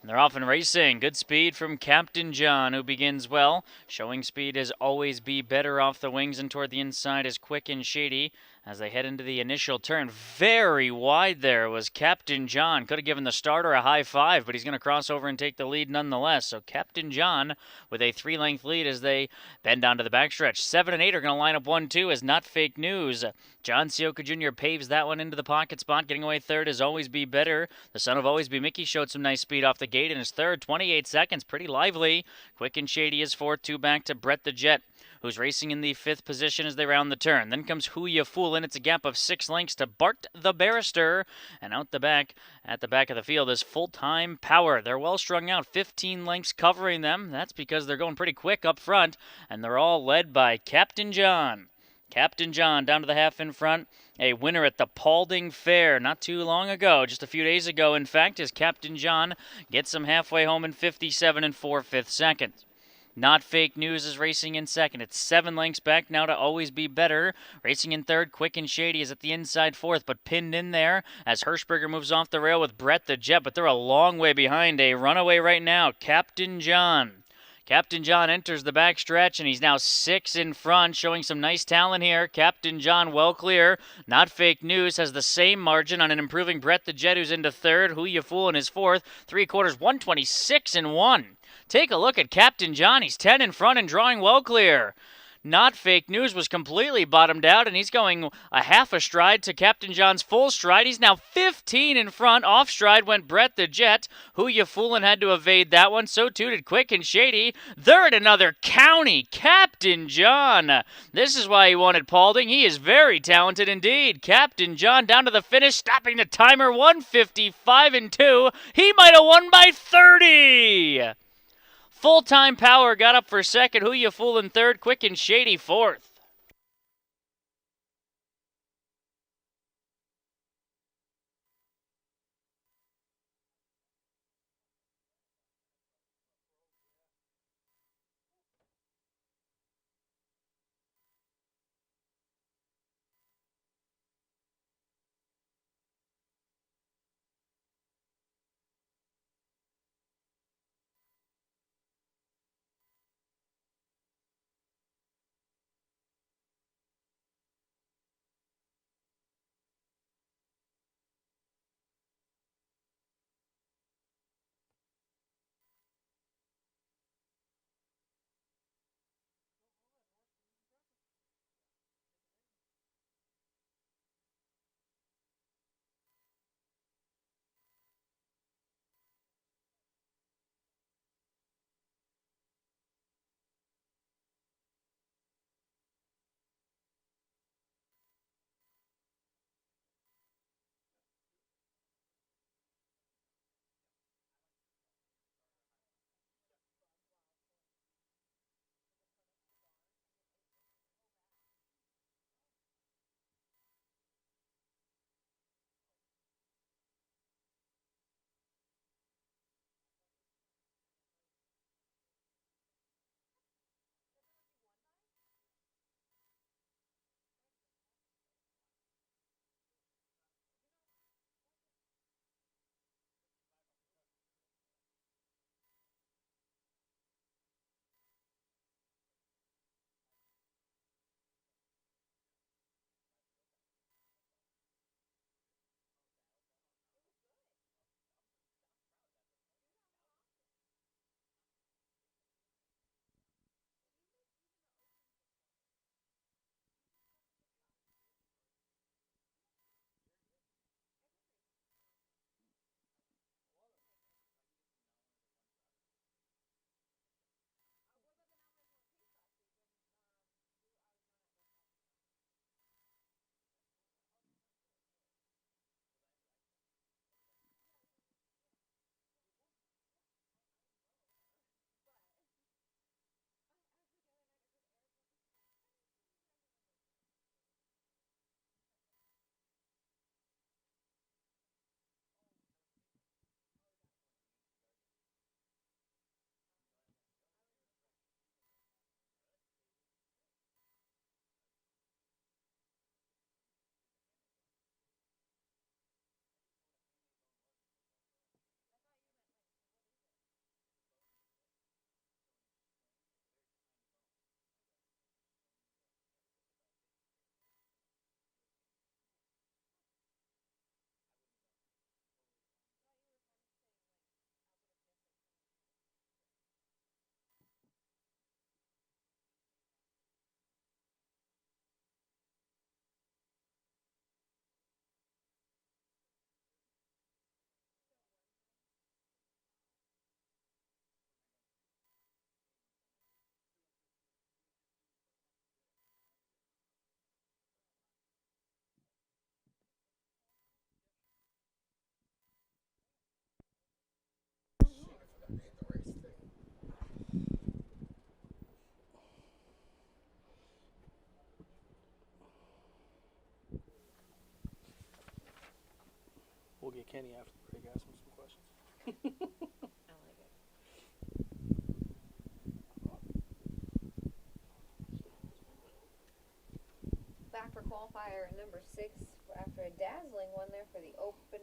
They're off and racing. Good speed from Captain John, who begins well. Showing speed as always be better off the wings and toward the inside is Quick and Shady as they head into the initial turn. Very wide there was Captain John. Could have given the starter a high 5, but he's going to cross over and take the lead nonetheless. So Captain John with a 3-length lead as they bend down to the backstretch. 7 and 8 are going to line up 1-2 as Not Fake News. John Sioka Jr. paves that one into the pocket spot. Getting away third is Always Be Better. The son of Always Be Mickey showed some nice speed off the gate in his third. 28 seconds, pretty lively. Quick and Shady is fourth, 2 back to Brett the Jet, who's racing in the 5th position as they round the turn. Then comes Who Ya Foolin'. It's a gap of 6 lengths to Bart the Barrister. And out the back, at the back of the field, is Full Time Power. They're well strung out, 15 lengths covering them. That's because they're going pretty quick up front, and they're all led by Captain John. Captain John down to the half in front. A winner at the Paulding Fair not too long ago, just a few days ago, in fact, as Captain John gets him halfway home in 57 and 4/5 seconds. Not Fake News is racing in second. It's 7 lengths back now to Always Be Better. Racing in third, Quick and Shady is at the inside fourth, but pinned in there as Hirschberger moves off the rail with Brett the Jet, but they're a long way behind. A runaway right now, Captain John. Captain John enters the back stretch, and he's now 6 in front, showing some nice talent here. Captain John well clear. Not Fake News has the same margin on an improving Brett the Jet, who's into third. Who You Foolin' is fourth. 3/4, 126 and 1. Take a look at Captain John. He's 10 in front and drawing well clear. Not Fake News was completely bottomed out, and he's going a half a stride to Captain John's full stride. He's now 15 in front. Off stride went Brett the Jet. Who You Foolin' had to evade that one. So too did Quick and Shady. They're at another county. Captain John. This is why he wanted Paulding. He is very talented indeed. Captain John down to the finish, stopping the timer. 155 and 2. He might have won by 30. Full-time Power got up for second. Who You Foolin' third. Quick and Shady fourth. Kenny after the break, ask him some questions. I like it. Back for qualifier number 6 after a dazzling one there for the open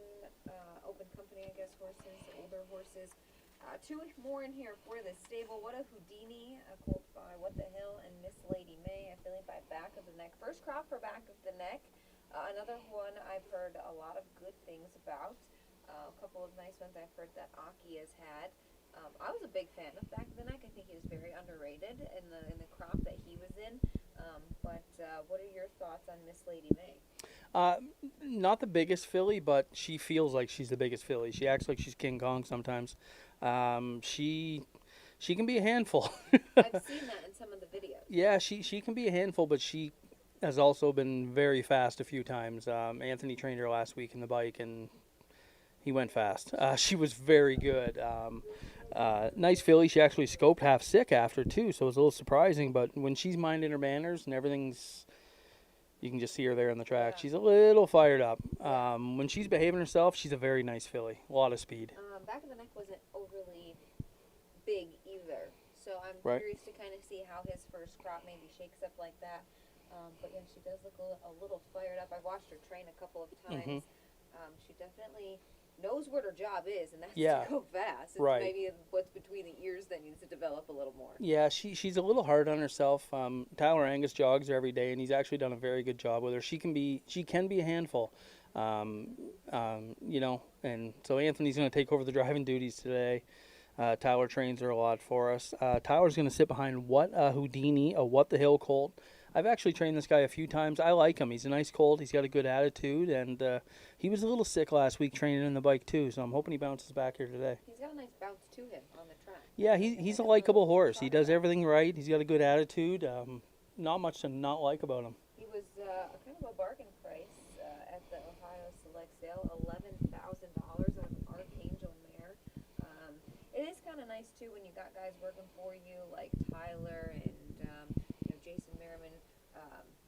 company, I guess, horses, older horses. 2 more in here for the stable. What a Houdini, colt by What the Hill and Miss Lady May, affiliated by Back of the Neck. First crop for Back of the Neck. Another one I've heard a lot of good things about. A couple of nice ones I've heard that Aki has had. I was a big fan of Back of the Neck. I think he was very underrated in the crop that he was in. But what are your thoughts on Miss Lady May? Not the biggest filly, but she feels like she's the biggest filly. She acts like she's King Kong sometimes. She can be a handful. I've seen that in some of the videos. Yeah, she can be a handful, but she has also been very fast a few times. Anthony trained her last week in the bike, and he went fast. She was very good. Nice filly. She actually scoped half sick after, too, so it was a little surprising. But when she's minding her manners and everything's, you can just see her there on the track. Yeah. She's a little fired up. When she's behaving herself, she's a very nice filly. A lot of speed. Back of the Neck wasn't overly big either, so I'm Right. curious to kind of see how his first crop maybe shakes up like that. But yeah, she does look a little fired up. I've watched her train a couple of times. She definitely knows what her job is, and that's Yeah. to go fast. It's Right. maybe what's between the ears that needs to develop a little more. Yeah, she's a little hard on herself. Tyler Angus jogs her every day, and he's actually done a very good job with her. She can be a handful, you know. And so Anthony's going to take over the driving duties today. Tyler trains her a lot for us. Tyler's going to sit behind What a Houdini, a What the Hill colt. I've actually trained this guy a few times. I like him. He's a nice colt. He's got a good attitude, and he was a little sick last week training in the bike too. So I'm hoping he bounces back here today. He's got a nice bounce to him on the track. Yeah, he's a likable horse. He does everything right. He's got a good attitude. Not much to not like about him. He was kind of a bargain price at the Ohio Select Sale, $11,000 on an Archangel mare. It is kind of nice too when you got guys working for you like Tyler and Jason Merriman.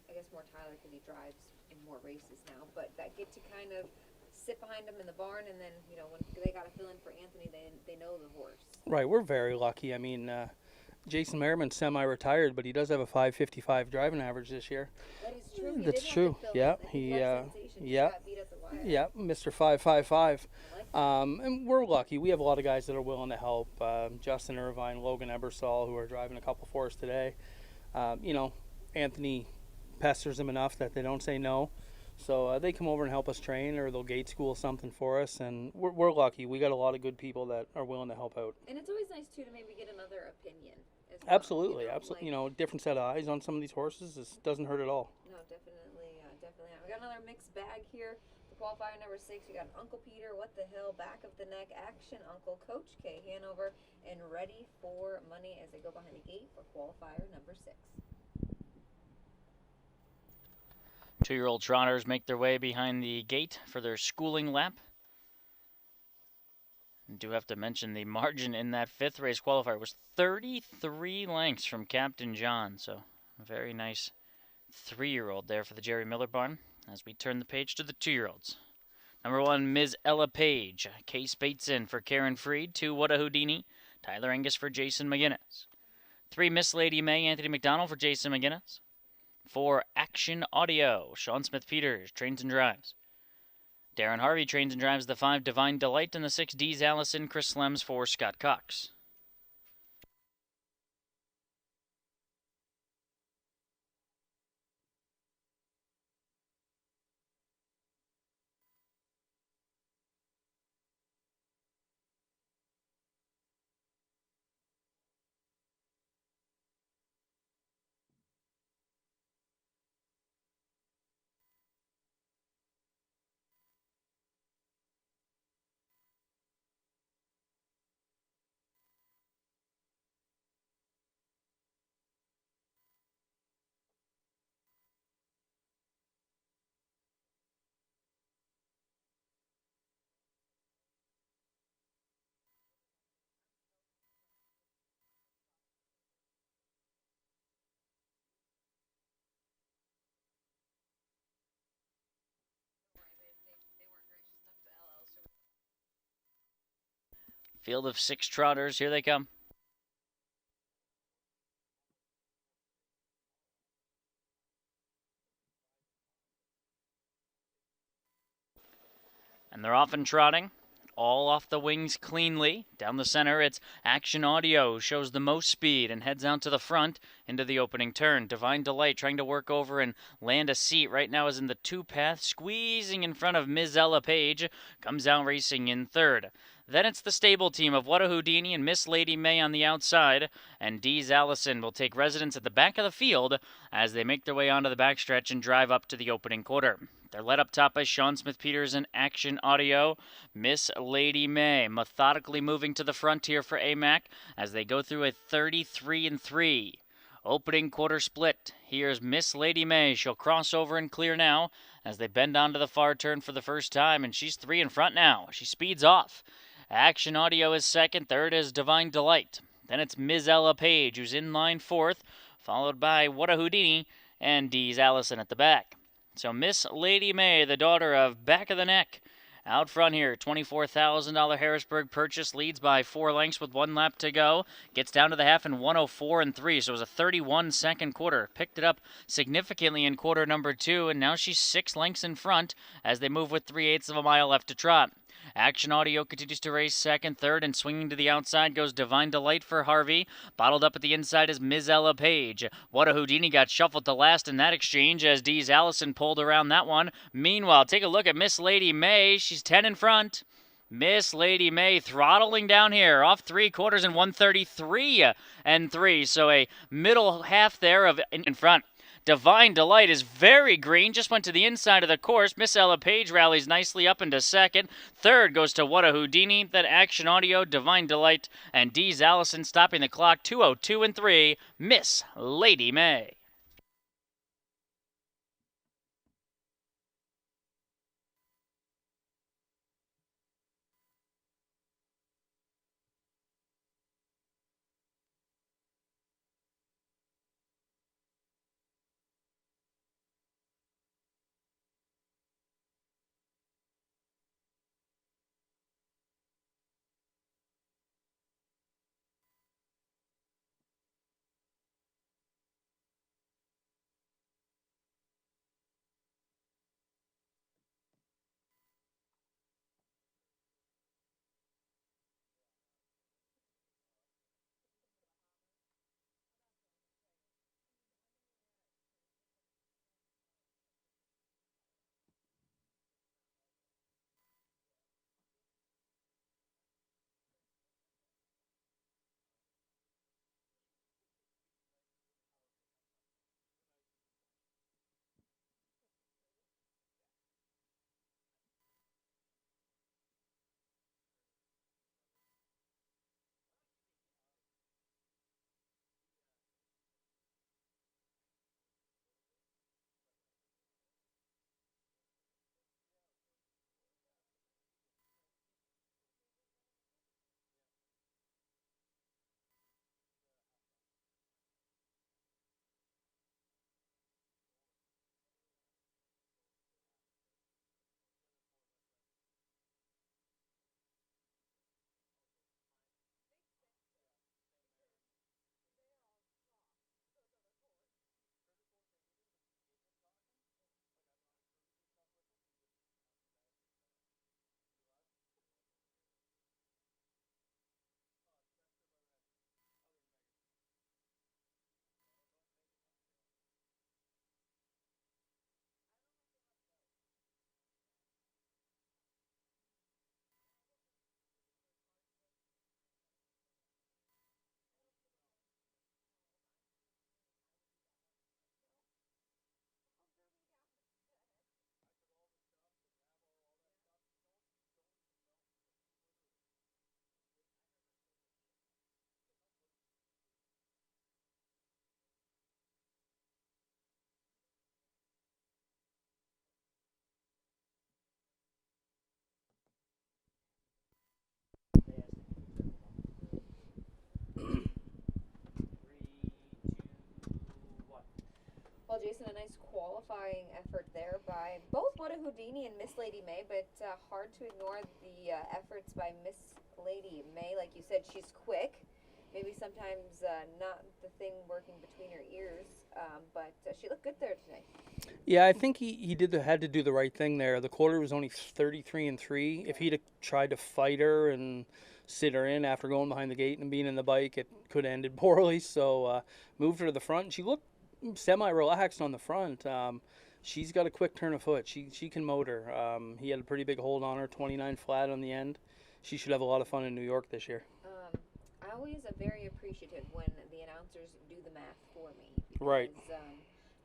I guess more Tyler because he drives in more races now, but that get to kind of sit behind him in the barn, and then when they got to fill in for Anthony, they know the horse. Right, we're very lucky. I mean, Jason Merriman's semi-retired, but he does have a 555 driving average this year. That is true. He That's did have true. to fill Yeah, in. he Left sensation. He yeah. got beat at the wire. Yeah, Mr. 555. I like that. And we're lucky. We have a lot of guys that are willing to help. Justin Irvine, Logan Ebersol, who are driving a couple for us today. Anthony pesters them enough that they don't say no. So they come over and help us train, or they'll gate school something for us. And we're lucky. We got a lot of good people that are willing to help out. And it's always nice too to maybe get another opinion as well. Absolutely, like- absolutely. Different set of eyes on some of these horses. This doesn't hurt at all. No, definitely not. We got another mixed bag here. For qualifier number 6, we got Uncle Peter, What the Hill, Back of the Neck, Action Uncle, Coach K, Hanover, and Ready for Money as they go behind the gate for qualifier number 6. 2-year-old trotters make their way behind the gate for their schooling lap. I do have to mention the margin in that 5th race qualifier was 33 lengths from Captain John. So a very nice 3-year-old there for the Jerry Miller barn as we turn the page to the 2-year-olds. Number 1, Ms. Ella Page. Case Bateson for Karen Freed. 2, What a Houdini. Tyler Angus for Jason McGinnis. 3, Miss Lady May. Anthony McDonald for Jason McGinnis. 4, Action Audio. Sean Smith-Peters trains and drives. Darren Harvey trains and drives the 5, Divine Delight, and the 6, D's Allison. Chris Slems for Scott Cox. Field of 6 trotters. Here they come. And they're off and trotting. All off the wings cleanly. Down the center, it's Action Audio, shows the most speed and heads out to the front into the opening turn. Divine Delight trying to work over and land a seat. Right now is in the 2-path, squeezing in front of Ms. Ella Page. Comes out racing in third. Then it's the stable team of What a Houdini and Miss Lady May on the outside, and Dee's Allison will take residence at the back of the field as they make their way onto the backstretch and drive up to the opening quarter. They're led up top by Sean Smith-Peters and Action Audio. Miss Lady May methodically moving to the front here for AMAC as they go through a 33-3. Opening quarter split. Here's Miss Lady May. She'll cross over and clear now as they bend onto the far turn for the first time, and she's 3 in front now. She speeds off. Action Audio is second. Third is Divine Delight. Then it's Ms. Ella Page, who's in line fourth, followed by What a Houdini and Dee's Allison at the back. So Miss Lady May, the daughter of Back of the Neck, out front here. $24,000 Harrisburg purchase, leads by 4 lengths with 1 lap to go. Gets down to the half in 104-3, so it was a 31-second quarter. Picked it up significantly in quarter number 2, and now she's 6 lengths in front as they move with 3/8 of a mile left to trot. Action Audio continues to race second. Third and swinging to the outside goes Divine Delight for Harvey. Bottled up at the inside is Ms. Ella Page. What a Houdini got shuffled to last in that exchange as Dee's Allison pulled around that one. Meanwhile, take a look at Miss Lady May. She's 10 in front. Miss Lady May throttling down here, off 3/4 in 133-3. So a middle half there of in front. Divine Delight is very green, just went to the inside of the course. Miss Ella Page rallies nicely up into second. Third goes to What a Houdini, then Action Audio, Divine Delight, and Dee's Allison stopping the clock. 2:02-3, Miss Lady May. Well, Jason, a nice qualifying effort there by both What a Houdini and Miss Lady May, but hard to ignore the efforts by Miss lady, May. Like you said, she's quick. Maybe sometimes not the thing working between her ears, but she looked good there today. Yeah, I think he had to do the right thing there. The quarter was only 33-3. If he'd have tried to fight her and sit her in after going behind the gate and being in the bike, it could have ended poorly. So moved her to the front. She looked semi-relaxed on the front. She's got a quick turn of foot. She can motor. He had a pretty big hold on her, 29 flat on the end. She should have a lot of fun in New York this year. I always am very appreciative when the announcers do the math for me. Because, Right.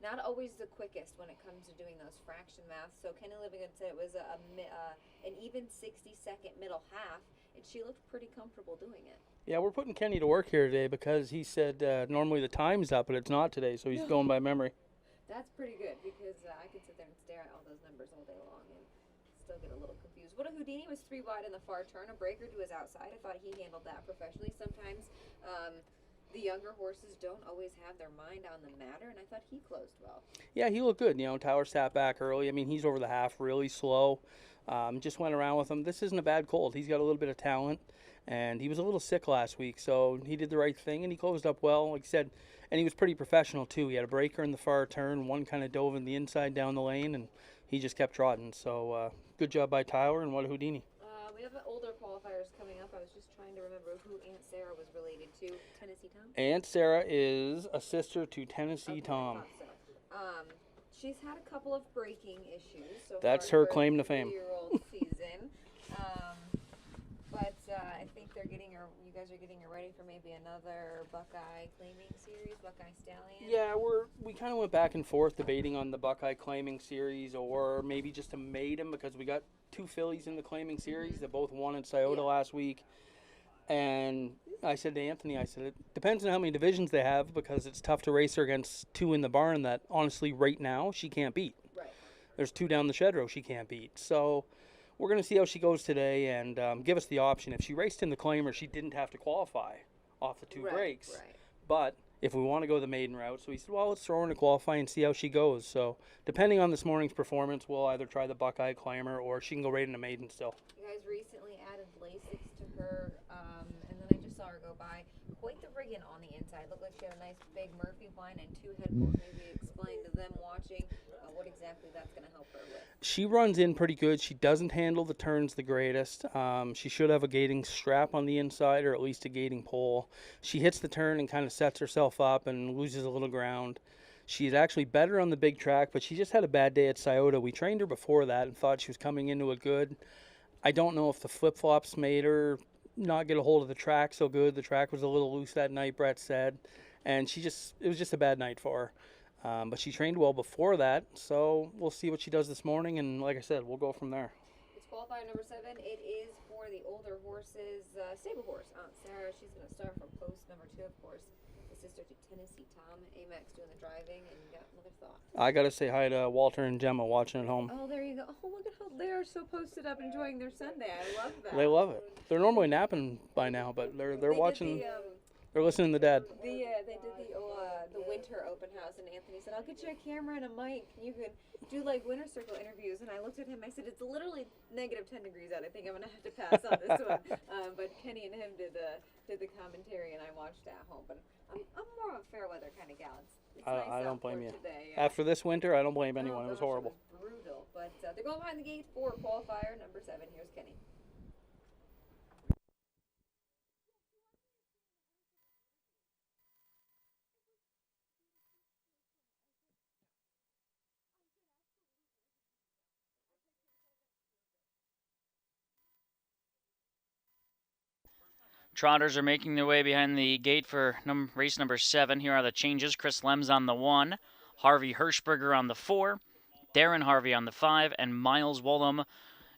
Not always the quickest when it comes to doing those fraction maths. So Kenny Livingston said it was an even 60-second middle half, and she looked pretty comfortable doing it. Yeah, we're putting Kenny to work here today because he said normally the time's up, but it's not today, so he's going by memory. That's pretty good because I can sit there and stare at all those numbers all day long and still get a little confused. What a Houdini was 3 wide in the far turn, a breaker to his outside. I thought he handled that professionally. Sometimes the younger horses don't always have their mind on the matter, and I thought he closed well. Yeah, he looked good. Tower sat back early. I mean, he's over the half really slow. Just went around with him. This isn't a bad colt. He's got a little bit of talent, and he was a little sick last week, so he did the right thing, and he closed up well, like I said, and he was pretty professional, too. He had a breaker in the far turn. One kind of dove in the inside down the lane, and he just kept trotting. So good job by Tyler, and what a Houdini. We have older qualifiers coming up. I was just trying to remember who Aunt Sarah was related to. Tennessee Tom? Aunt Sarah is a sister to Tennessee Tom. So. She's had a couple of breaking issues. So That's far her for a claim to fame. 3-year-old season. But I think they're getting her. You guys are getting her ready for maybe another Buckeye claiming series, Buckeye Stallion. Yeah, we kind of went back and forth debating on the Buckeye claiming series or maybe just a maiden because we got 2 fillies in the claiming series that both won in Scioto last week. And I said to Anthony, it depends on how many divisions they have because it's tough to race her against 2 in the barn that honestly right now she can't beat. Right. There's 2 down the shed row she can't beat. So we're going to see how she goes today and give us the option. If she raced in the claimer, she didn't have to qualify off the 2 breaks. Right. But if we want to go the maiden route, so he said, well, let's throw her in a qualify and see how she goes. So depending on this morning's performance, we'll either try the Buckeye Climber or she can go right in a maiden still. You guys recently added Lasix to her, and then I just saw her go by. Quite the rigging on the inside. Looked like she had a nice big Murphy line and 2 head bolts. Maybe explain to them watching what exactly that's going to help her with. She runs in pretty good. She doesn't handle the turns the greatest. She should have a gating strap on the inside or at least a gating pole. She hits the turn and kind of sets herself up and loses a little ground. She's actually better on the big track, but she just had a bad day at Scioto. We trained her before that and thought she was coming into it good. I don't know if the flip-flops made her not get a hold of the track so good. The track was a little loose that night, Brett said, and it was just a bad night for her. But she trained well before that, so we'll see what she does this morning, and like I said, we'll go from there. It's qualifier number 7. It is for the older horses, stable horse, Aunt Sarah. She's going to start from post number 2, of course. The sister to Tennessee Tom. Amex doing the driving, and you got another thought. I got to say hi to Walter and Gemma watching at home. Oh, there you go. Oh, look at how they are so posted up enjoying their Sunday. I love that. They love it. They're normally napping by now, but they're watching. They're listening to Dad. They did the winter open house, and Anthony said, "I'll get you a camera and a mic. You can do like winter circle interviews." And I looked at him. I said, "It's literally negative 10 degrees out. I think I'm gonna have to pass on this one." But Kenny and him did the commentary, and I watched at home. But I'm more of a fair weather kind of gal. It's nice I don't blame you. Today. After this winter, I don't blame anyone. Oh, It was gosh, horrible. It was brutal. But they're going behind the gate for qualifier number 7. Here's Kenny. Trotters are making their way behind the gate for race number 7. Here are the changes. Chris Lems on the 1, Harvey Hirschberger on the 4, Darren Harvey on the 5, and Miles Wollum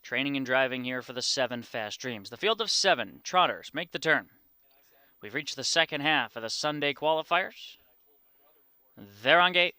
training and driving here for the 7 Fast Dreams. The field of 7 Trotters make the turn. We've reached the second half of the Sunday qualifiers. They're on gate.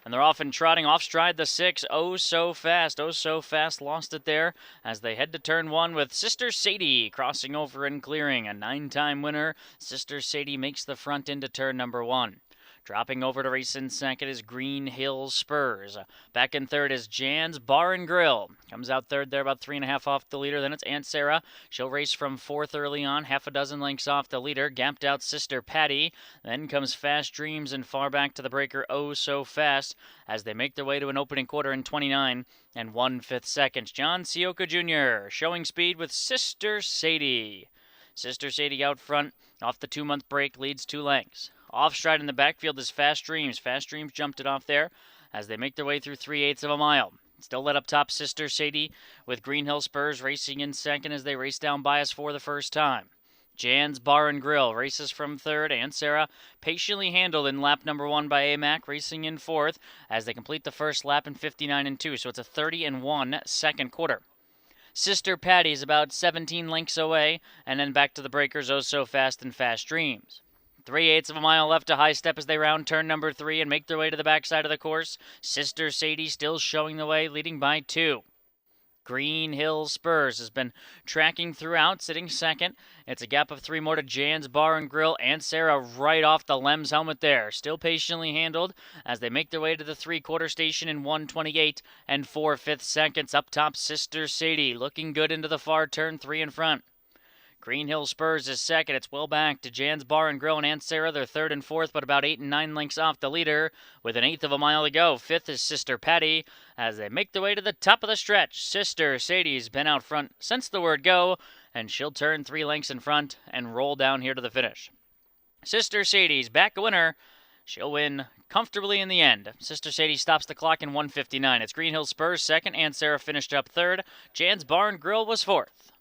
And they're off and trotting off stride the 6. Oh, so fast. Oh, so fast. Lost it there as they head to turn 1 with Sister Sadie crossing over and clearing. A 9-time winner. Sister Sadie makes the front into turn number 1. Dropping over to race in second is Green Hill Spurs. Back in third is Jan's Bar and Grill. Comes out third there, about 3.5 off the leader. Then it's Aunt Sarah. She'll race from fourth early on, half a dozen lengths off the leader. Gapped out Sister Patty. Then comes Fast Dreams and far back to the breaker Oh So Fast as they make their way to an opening quarter in 29 and 1/5 seconds. John Sioka Jr. showing speed with Sister Sadie. Sister Sadie out front off the 2-month break leads 2 lengths. Off stride in the backfield is Fast Dreams. Fast Dreams jumped it off there as they make their way through 3/8 of a mile. Still led up top Sister Sadie with Green Hill Spurs racing in second as they race down by us for the first time. Jan's Bar and Grill races from third, and Sarah patiently handled in lap number 1 by AMAC racing in fourth as they complete the first lap in 59 and 2, so it's a 30 and 1 second quarter. Sister Patty's about 17 lengths away, and then back to the breakers Oh So Fast and Fast Dreams. 3/8 of a mile left to high step as they round turn number 3 and make their way to the backside of the course. Sister Sadie still showing the way, leading by 2. Green Hill Spurs has been tracking throughout, sitting second. It's a gap of 3 more to Jan's Bar and Grill and Sarah right off the Lems helmet there. Still patiently handled as they make their way to the 3/4 station in 1:28 and 4/5 seconds. Up top, Sister Sadie looking good into the far turn 3 in front. Green Hill Spurs is second. It's well back to Jan's Bar and Grill and Aunt Sarah. They're third and fourth, but about 8 and 9 lengths off the leader with an 1/8 of a mile to go. Fifth is Sister Patty as they make their way to the top of the stretch. Sister Sadie's been out front since the word go, and she'll turn 3 lengths in front and roll down here to the finish. Sister Sadie's back a winner. She'll win comfortably in the end. Sister Sadie stops the clock in 1:59. It's Green Hill Spurs second. Aunt Sarah finished up third. Jan's Bar and Grill was fourth.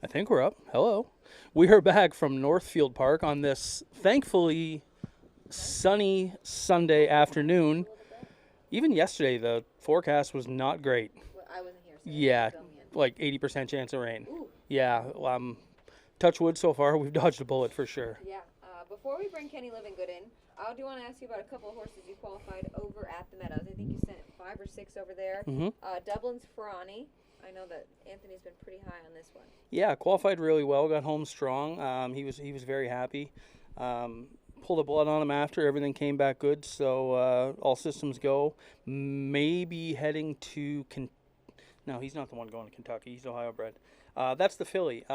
I think we're up. Hello. We are back from Northfield Park on this thankfully sunny Sunday afternoon. Even yesterday, the forecast was not great. Well, I wasn't here, so Yeah, fill me in. like 80% chance of rain. Ooh. Yeah, touch wood so far, we've dodged a bullet for sure. Yeah. Before we bring Kenny Livingood in, I do want to ask you about a couple of horses you qualified over at the Meadows. I think you sent 5 or 6 over there. Mhm. Dublin's Ferrani. I know that Anthony's been pretty high on this one. Yeah, qualified really well, got home strong. He was very happy. Pulled a blood on him after, everything came back good, so all systems go. Maybe heading to no, he's not the one going to Kentucky. He's Ohio bred. That's the filly.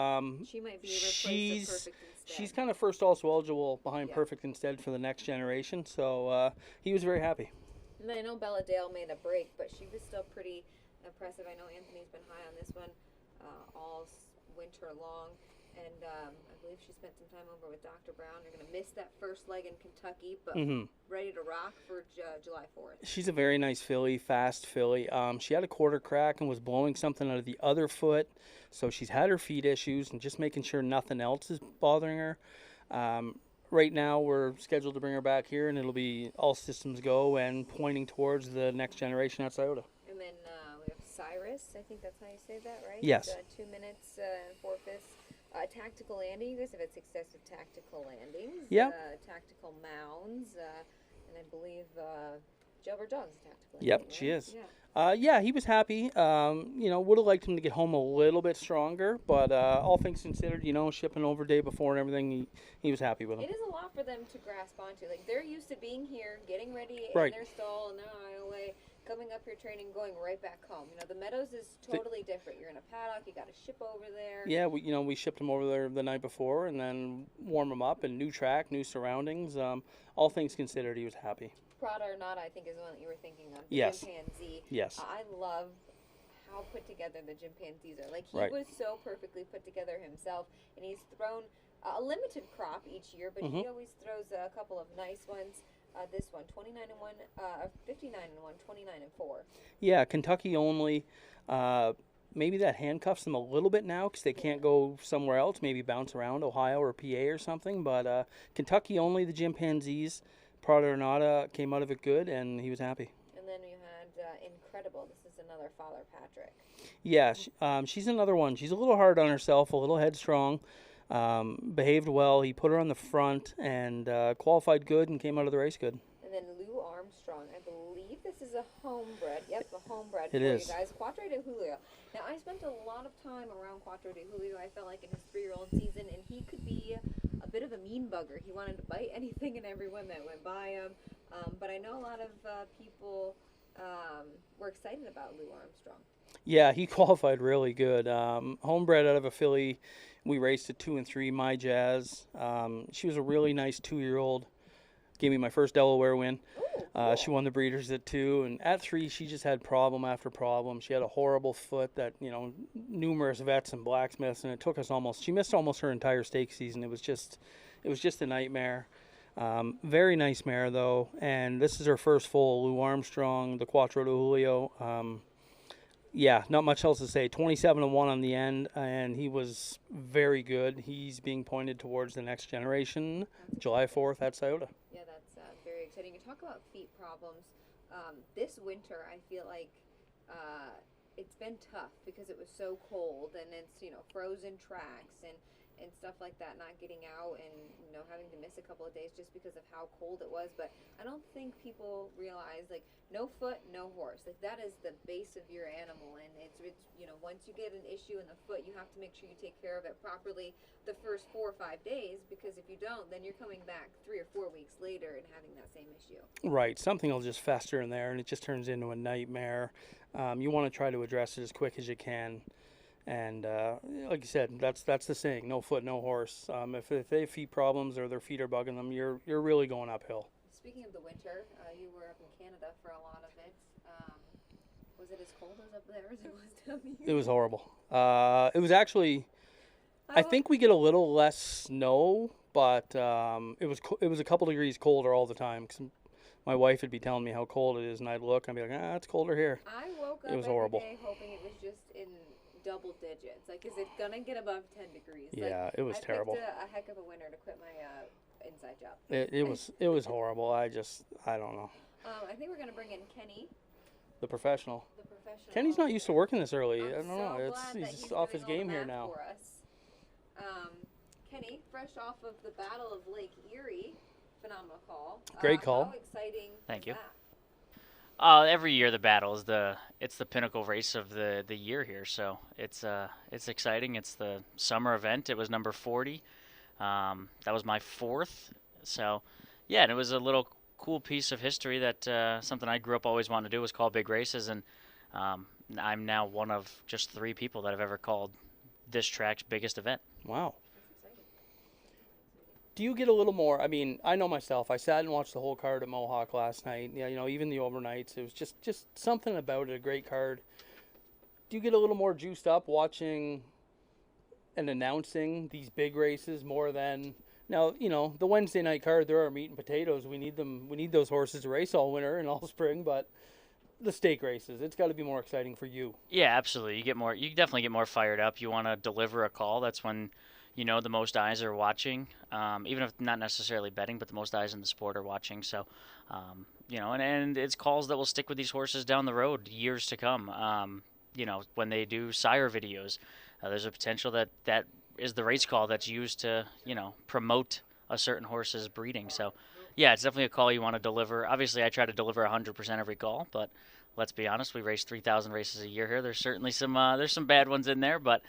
She might be a replace of Perfect Instead. She's kind of first also eligible behind Yeah. Perfect Instead for the next generation, so he was very happy. And then I know Bella Dale made a break, but she was still pretty impressive. I know Anthony's been high on this one all winter long. And I believe she spent some time over with Dr. Brown. They're going to miss that first leg in Kentucky, but ready to rock for July 4th. She's a very nice filly, fast filly. She had a quarter crack and was blowing something out of the other foot. So she's had her feet issues and just making sure nothing else is bothering her. Right now we're scheduled to bring her back here, and it'll be all systems go and pointing towards the next generation at Scioto. And then we have Cyrus. I think that's how you say that, right? Yes. 2 minutes and 4/5. Tactical landing. You guys have had success with tactical landings. Yeah. Tactical mounds. And I believe Jailbird Dog's a tactical Yep, landing, she right? is. Yeah. Yeah, he was happy. Would have liked him to get home a little bit stronger, but all things considered, shipping over day before and everything, he was happy with him. It is a lot for them to grasp onto. Like, they're used to being here, getting ready Right. in their stall in their IOA, coming up here training, going right back home. The Meadows is totally different. You're in a paddock, you got to ship over there. Yeah, we shipped him over there the night before and then warm him up, and new track, new surroundings. All things considered, he was happy. Prada or Not, I think, is the one that you were thinking of. The Yes. Chimpanzee. Yes. I love how put together the chimpanzees are. Like, he Right. was so perfectly put together himself, and he's thrown a limited crop each year, but he always throws a couple of nice ones. This one, 29-1, 59-1, 29-4. Yeah, Kentucky only. Maybe that handcuffs them a little bit now because they can't go somewhere else, maybe bounce around Ohio or PA or something. But Kentucky only, the chimpanzees. Prada or Nada came out of it good, and he was happy. And then you had Incredible. This is another Father Patrick. Yeah, she's another one. She's a little hard on herself, a little headstrong. Behaved well. He put her on the front and qualified good and came out of the race good. And then Lou Armstrong. I believe this is a homebred. Yep, a homebred It for is. you guys. Quattro de Julio. Now, I spent a lot of time around Quattro de Julio. I felt like in his 3-year-old season, and he could be a bit of a mean bugger. He wanted to bite anything and everyone that went by him. But I know a lot of people were excited about Lou Armstrong. Yeah, he qualified really good. Homebred out of a filly. We raced at 2 and 3, My Jazz. She was a really nice 2-year-old. Gave me my first Delaware win. Ooh, She won the breeders at 2, and at 3 she just had problem after problem. She had a horrible foot that numerous vets and blacksmiths, and it took us she missed almost her entire stake season. It was just a nightmare. Very nice mare though, and this is her first full. Lou Armstrong, the Quattro de Julio. Yeah, not much else to say. 27-1 on the end, and he was very good. He's being pointed towards the next generation, July 4th at Scioto. yeah, that's very exciting. You talk about feet problems. This winter, I feel like it's been tough because it was so cold, and it's frozen tracks and stuff like that, not getting out and having to miss a couple of days just because of how cold it was. But I don't think people realize, like, no foot, no horse. Like, that is the base of your animal, and it's once you get an issue in the foot, you have to make sure you take care of it properly the first 4 or 5 days, because if you don't, then you're coming back 3 or 4 weeks later and having that same issue. Right, something will just fester in there, and it just turns into a nightmare. You want to try to address it as quick as you can. And like you said, that's the saying: no foot, no horse. If they have feet problems or their feet are bugging them, you're really going uphill. Speaking of the winter, you were up in Canada for a lot of it. Was it as cold as up there as it was down here? It was horrible. It was actually, I think we get a little less snow, but it was a couple degrees colder all the time. 'Cause my wife would be telling me how cold it is, and I'd look, and I'd be like, it's colder here. I woke up It was every horrible. day hoping it was just in double digits? Like, is it gonna get above 10 degrees? Yeah, like, it was terrible. I picked a heck of a winter to quit my inside job. It was horrible. I don't know. I think we're gonna bring in Kenny, The professional. the professional. Kenny's not used to working this early. I'm I don't know. so glad that He's off his doing all game the here math now. for us. Kenny, fresh off of the Battle of Lake Erie, phenomenal call. Great call. How exciting! Thank was you. that? Every year the battle is it's the pinnacle race of the year here, so it's exciting. It's the summer event. It was number 40. That was my 4th. So yeah, and it was a little cool piece of history that something I grew up always wanting to do was call big races, and I'm now one of just 3 people that have ever called this track's biggest event. Wow. That's exciting. Do you get a little more? I mean, I know myself. I sat and watched the whole card at Mohawk last night. Yeah, even the overnights. It was just something about it. A great card. Do you get a little more juiced up watching and announcing these big races more than now? The Wednesday night card. There are meat and potatoes. We need them. We need those horses to race all winter and all spring. But the stake races, it's got to be more exciting for you. Yeah, absolutely. You definitely get more fired up. You want to deliver a call. That's when the most eyes are watching, even if not necessarily betting, but the most eyes in the sport are watching. So, and it's calls that will stick with these horses down the road, years to come. When they do sire videos, there's a potential that is the race call that's used to, promote a certain horse's breeding. So, yeah, it's definitely a call you want to deliver. Obviously, I try to deliver 100% every call, but let's be honest, we race 3,000 races a year here. There's certainly some bad ones in there, but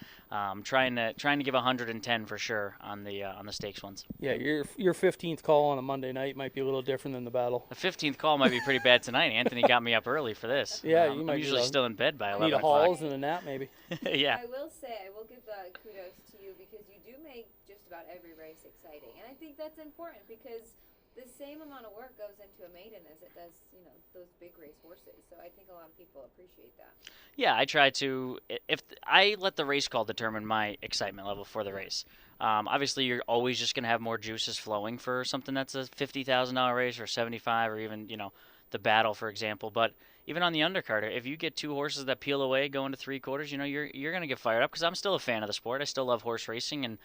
trying to give 110 for sure on the stakes ones. Yeah, your 15th call on a Monday night might be a little different than the battle. The 15th call might be pretty bad tonight. Anthony got me up early for this. Yeah, you might I'm usually still in bed by 11 need a o'clock. Halls and a nap maybe. Yeah. I will give kudos to you because you do make just about every race exciting, and I think that's important because the same amount of work goes into a maiden as it does, those big race horses. So I think a lot of people appreciate that. Yeah, I try to. If I let the race call determine my excitement level for the race. Obviously, you're always just going to have more juices flowing for something that's a $50,000 race or 75, or even the battle, for example. But even on the undercard, if you get 2 horses that peel away going to 3/4, you're going to get fired up because I'm still a fan of the sport. I still love horse racing, and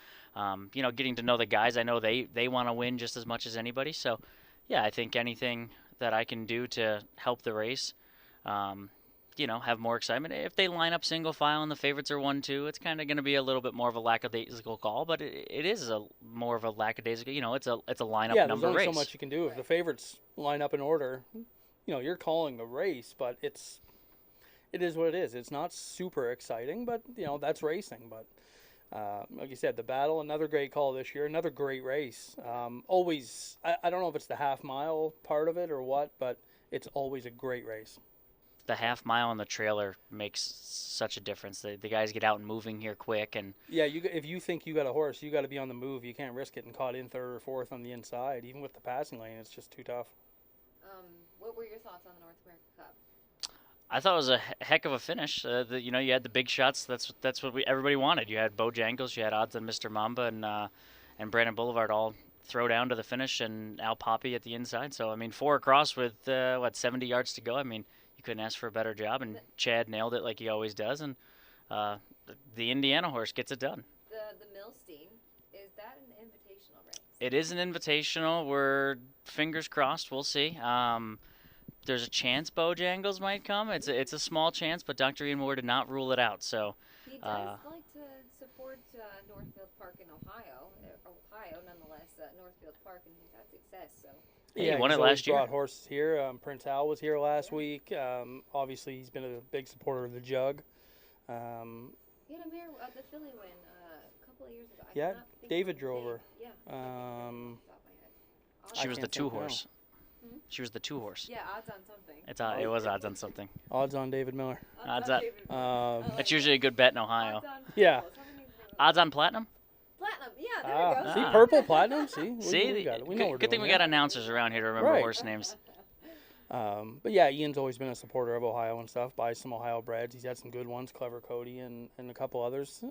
getting to know the guys. I know they want to win just as much as anybody. So, yeah, I think anything that I can do to help the race, have more excitement. If they line up single file and the favorites are 1-2, it's kind of going to be a little bit more of a lackadaisical call, but it is more of a lackadaisical. It's a lineup Yeah, number there's only race. so much you can do if the favorites line up in order. You're calling the race, but it is what it is. It's not super exciting, but that's racing. But like you said, the battle, another great call this year, another great race. Always, I don't know if it's the half mile part of it or what, but it's always a great race. The half mile on the trailer makes such a difference. The guys get out and moving here quick, and yeah, if you think you got a horse, you got to be on the move. You can't risk getting caught in 3rd or 4th on the inside. Even with the passing lane, it's just too tough. What were your thoughts on the North America Cup? I thought it was a heck of a finish. You had the big shots. That's what everybody wanted. You had Bojangles, you had odds on Mr. Mamba, and Brandon Boulevard all throw down to the finish, and Al Poppy at the inside. So 4 across with 70 yards to go. You couldn't ask for a better job, and Chad nailed it like he always does, and the Indiana horse gets it done. The Milstein, is that an invitational race? It is an invitational. We're fingers crossed. We'll see. There's a chance Bojangles might come. It's a small chance, but Dr. Ian Moore did not rule it out. So he does like to support Northfield Park in Ohio. Nonetheless, Northfield Park, and he's had success. So he won it last year. Brought horses here. Prince Al was here last week. Obviously, he's been a big supporter of the Jug. He had a mare at the Philly win a couple of years ago. Yeah, David drove her. Yeah. She was the 2-horse. Hmm? She was the 2-horse. Yeah, odds on something. It was odds on something. Odds on David Miller. Odds on on. David Miller. That's usually a good bet in Ohio. Odds on Yeah. Odds on Platinum. Platinum. Yeah, there we go. See, purple, platinum. See, See, got it. We know good, we're good thing doing we it. got announcers around here to remember Right. horse names. But yeah, Ian's always been a supporter of Ohio and stuff. Buys some Ohio breds. He's had some good ones, Clever Cody and a couple others.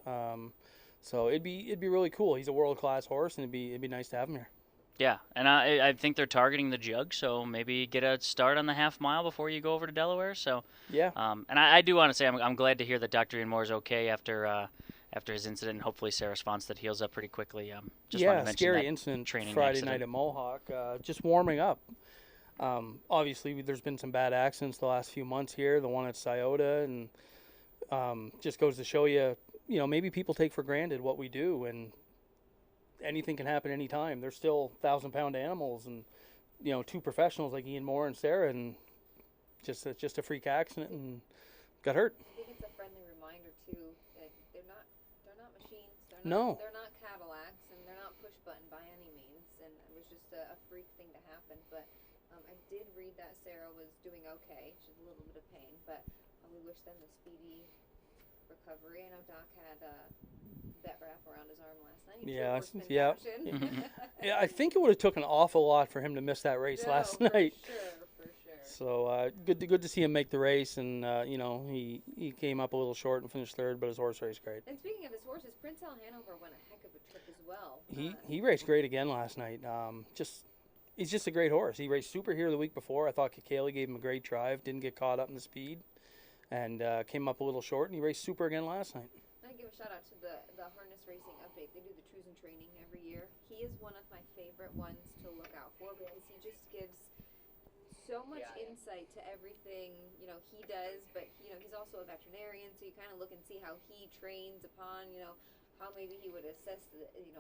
So it'd be really cool. He's a world class horse, and it'd be nice to have him here. Yeah, and I think they're targeting the jug, so maybe get a start on the half mile before you go over to Delaware. So, Yeah. and I do want to say I'm glad to hear that Dr. Ian Moore is okay after his incident, and hopefully Sarah Sponstead heals up pretty quickly. Just want Yeah, to mention scary that incident training Friday accident. night at Mohawk. Just warming up. Obviously, there's been some bad accidents the last few months here. The one at Scioto, and just goes to show you, maybe people take for granted what we do, and anything can happen anytime. They're still 1,000-pound animals, and two professionals like Ian Moore and Sarah, and just a freak accident and got hurt. I think it's a friendly reminder too that they're not machines. No. They're not Cadillacs, and they're not push button by any means. And it was just a freak thing to happen. But I did read that Sarah was doing okay. She had a little bit of pain, but we wish them a speedy recovery. I know Doc had that wrap around his arm last night. Yeah, yeah. Yeah, I think it would have took an awful lot for him to miss that race last night. For sure. So good to see him make the race, and he came up a little short and finished third, but his horse raced great. And speaking of his horses, Prince Al Hanover went a heck of a trip as well. He raced great again last night. He's just a great horse. He raced super here the week before. I thought Kakele gave him a great drive, didn't get caught up in the speed, and came up a little short, and he raced super again last night. I give a shout out to the harness racing update. They do the Trues and Training every year. He is one of my favorite ones to look out for because he just gives so much insight to everything he does. But he's also a veterinarian, so you kind of look and see how he trains upon how maybe he would assess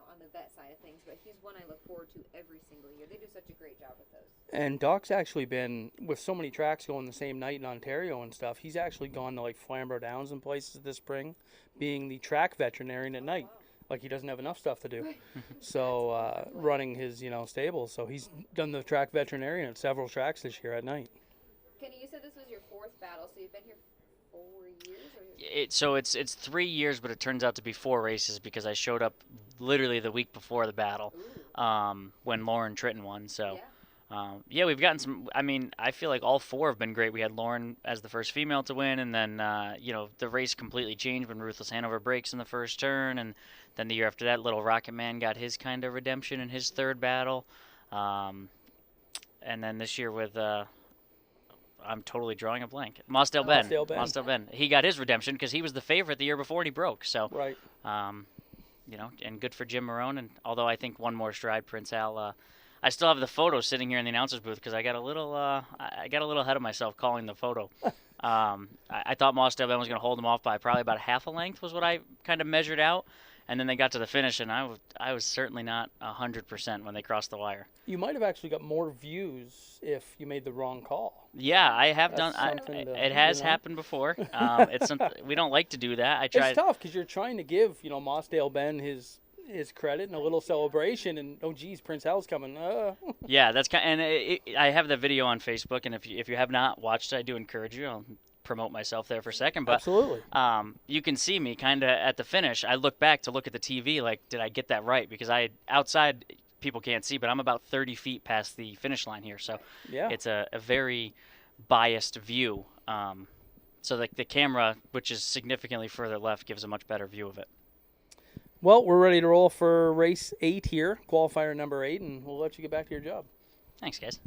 on the vet side of things. But he's one I look forward to every single year. They do such a great job with those. And Doc's actually been, with so many tracks going the same night in Ontario and stuff, he's actually gone to like Flamborough Downs and places this spring, being the track veterinarian at night. Wow. Like he doesn't have enough stuff to do. So running his stable. So he's done the track veterinarian at several tracks this year at night. Kenny, you said this was your fourth battle, so you've been here 4 years? So it's 3 years, but it turns out to be 4 races because I showed up literally the week before the battle, when Lauren Tritton won. So. Yeah. We've gotten some. I mean, I feel like all 4 have been great. We had Lauren as the first female to win, and then the race completely changed when Ruthless Hanover breaks in the first turn, and then the year after that, Little Rocket Man got his kind of redemption in his third battle, and then this year with I'm totally drawing a blank. Mossdale Ben. He got his redemption because he was the favorite the year before and he broke. So Right. And good for Jim Marone. And although I think one more stride, Prince Al. I still have the photo sitting here in the announcer's booth because I got a little ahead of myself calling the photo. I thought Mossdale Ben was going to hold him off by probably about half a length was what I kind of measured out, and then they got to the finish, and I was certainly not 100% when they crossed the wire. You might have actually got more views if you made the wrong call. Yeah, I have That's done. something to, It has happened before. It's something we don't like to do that. I tried. It's tough because you're trying to give Mossdale Ben his credit and a little celebration, and oh geez, Prince Al's coming. Yeah, that's kind. And I have the video on Facebook, and if you have not watched it, I do encourage you. I'll promote myself there for a second, but Absolutely. You can see me kind of at the finish. I look back to look at the TV, like, did I get that right? Because outside people can't see, but I'm about 30 feet past the finish line here, so Yeah. it's a very biased view. So the camera, which is significantly further left, gives a much better view of it. Well, we're ready to roll for race 8 here, qualifier number 8, and we'll let you get back to your job. Thanks, guys.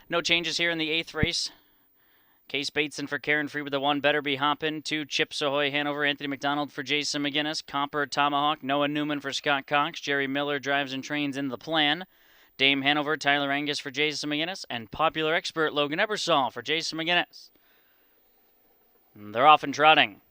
No changes here in the 8th race. Case Bateson for Karen Free with the 1, Better Be Hoppin', 2, Chips Ahoy Hanover, Anthony McDonald for Jason McGinnis, Comper Tomahawk, Noah Newman for Scott Cox, Jerry Miller drives and trains in the plan, Dame Hanover, Tyler Angus for Jason McGinnis, and Popular Expert Logan Ebersol for Jason McGinnis. They're off and trotting.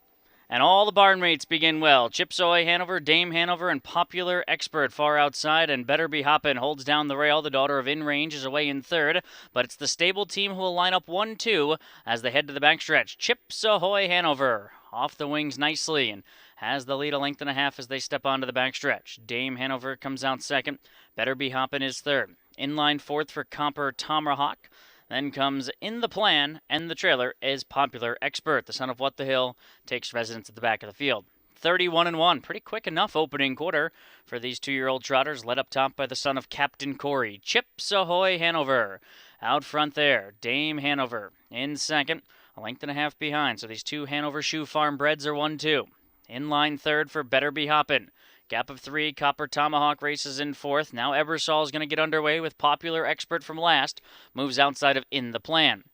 And all the barn mates begin well. Chips Ahoy Hanover, Dame Hanover, and Popular Expert far outside, and Better Be Hoppin' holds down the rail. The daughter of In Range is away in third, but it's the stable team who will line up 1-2 as they head to the backstretch. Chips Ahoy Hanover off the wings nicely and has the lead a length and a half as they step onto the backstretch. Dame Hanover comes out second. Better Be Hoppin' is third. Inline fourth for Comper Tomahawk. Then comes In the Plan, and the trailer is Popular Expert. The son of What the Hill takes residence at the back of the field. 31-1, pretty quick enough opening quarter for these 2-year-old trotters, led up top by the son of Captain Corey. Chips Ahoy Hanover. Out front there, Dame Hanover in second, a length and a half behind. So these 2 Hanover Shoe Farm breds are 1-2. In line third for Better Be Hoppin'. Gap of 3, Copper Tomahawk races in 4th. Now Ebersol is going to get underway with Popular Expert from last. Moves outside of In the Plan.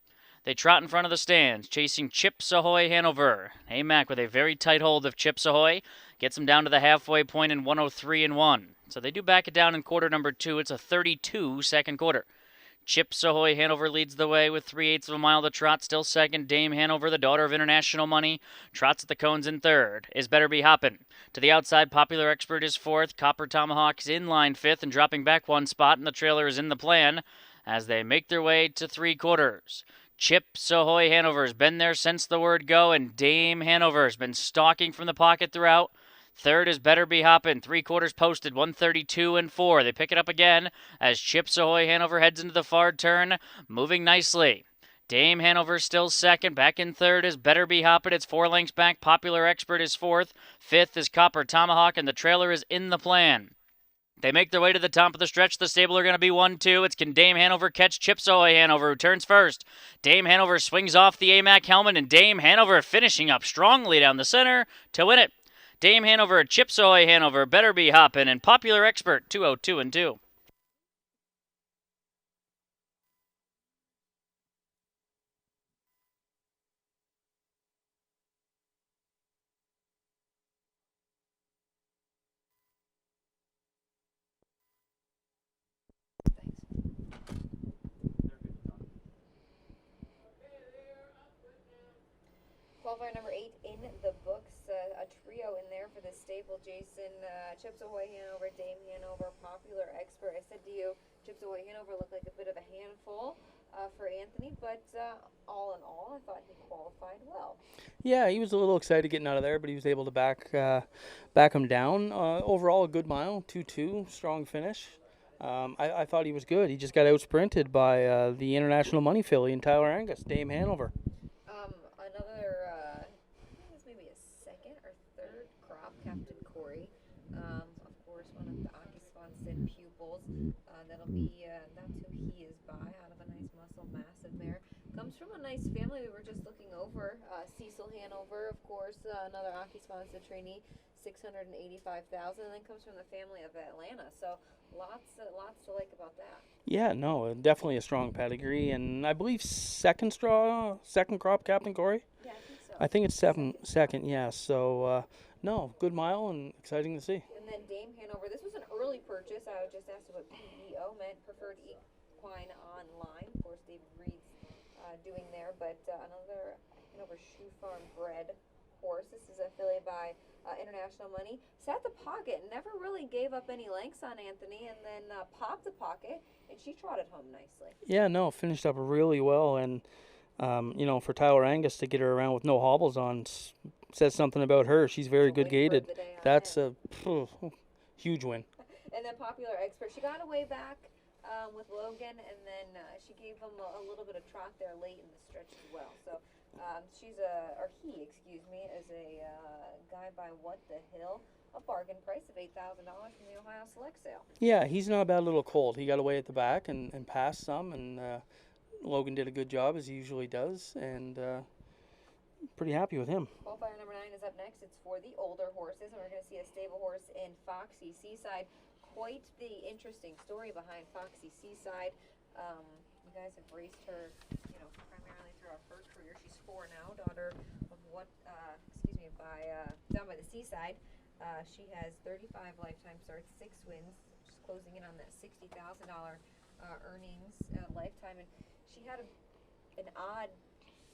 They trot in front of the stands, chasing Chips Ahoy Hanover. AMAC with a very tight hold of Chips Ahoy. Gets him down to the halfway point in 103-1. So they do back it down in quarter number 2. It's a 32 second quarter. Chips Ahoy Hanover leads the way with 3/8 of a mile to trot. Still second, Dame Hanover, the daughter of international money, trots at the cones in third. Is Better Be Hoppin'. To the outside, Popular Expert is fourth. Copper Tomahawk is in line fifth and dropping back one spot, and the trailer is in the plan as they make their way to 3/4. Chips Ahoy Hanover's been there since the word go, and Dame Hanover's been stalking from the pocket throughout. Third is Better Be Hoppin'. 3/4 posted, 132-4. They pick it up again as Chips Ahoy Hanover heads into the far turn, moving nicely. Dame Hanover still second. Back in third is Better Be Hoppin'. It's 4 lengths back. Popular Expert is fourth. Fifth is Copper Tomahawk, and the trailer is in the plan. They make their way to the top of the stretch. The stable are going to be 1-2. It's can Dame Hanover catch Chips Ahoy Hanover, who turns first. Dame Hanover swings off the AMAC helmet, and Dame Hanover finishing up strongly down the center to win it. Dame Hanover, Chips Ahoy Hanover, Better Be Hoppin', and Popular Expert, 202-2. Qualifier number 8 in the books. A trio in there for the stable. Jason, Chips Ahoy Hanover, Dame Hanover, Popular Expert. I said to you, Chips Ahoy Hanover looked like a bit of a handful for Anthony, but all in all, I thought he qualified well. Yeah, he was a little excited getting out of there, but he was able to back him down. Overall, a good mile, 2-2, strong finish. I thought he was good. He just got out sprinted by the international money filly in Tyler Angus, Dame Hanover. Another, I think it was maybe a second or third crop, Captain Corey. Of course, one of the Aki Swanson pupils. That'll be, that's who he is by, out of a nice muscle, massive mare. Comes from a nice family we were just looking over. Cecil Hanover, of course, another Aki Swanson trainee, $685,000, and then comes from the family of Atlanta. So lots to like about that. Yeah, no, definitely a strong pedigree, and I believe second crop, Captain Corey. Yeah, I think so. I think it's second, yeah. So, no, good mile and exciting to see. And then Dame Hanover, this was an early purchase. I was just asked what PEO meant, Preferred Equine Online. Of course, David Reed's doing there, but another Hanover Shoe Farm bred horse. This is affiliated by International Money. Sat the pocket, never really gave up any lengths on Anthony, and then popped the pocket, and she trotted home nicely. Yeah, no, finished up really well, and for Tyler Angus to get her around with no hobbles on says something about her. She's very good gated. That's a huge win. And then Popular Expert, she got away back with Logan, and then she gave him a little bit of trot there late in the stretch as well. So he is a guy by What the Hill, a bargain price of $8,000 from the Ohio Select Sale. Yeah, he's not a bad little colt. He got away at the back and passed some, and Logan did a good job, as he usually does, and pretty happy with him. Qualifier number 9 is up next. It's for the older horses, and we're going to see a stable horse in Foxy Seaside. Quite the interesting story behind Foxy Seaside. You guys have raced her, primarily throughout her career. She's 4 now, daughter of down by the Seaside. She has 35 lifetime starts, 6 wins. She's closing in on that $60,000 earnings lifetime, and she had an odd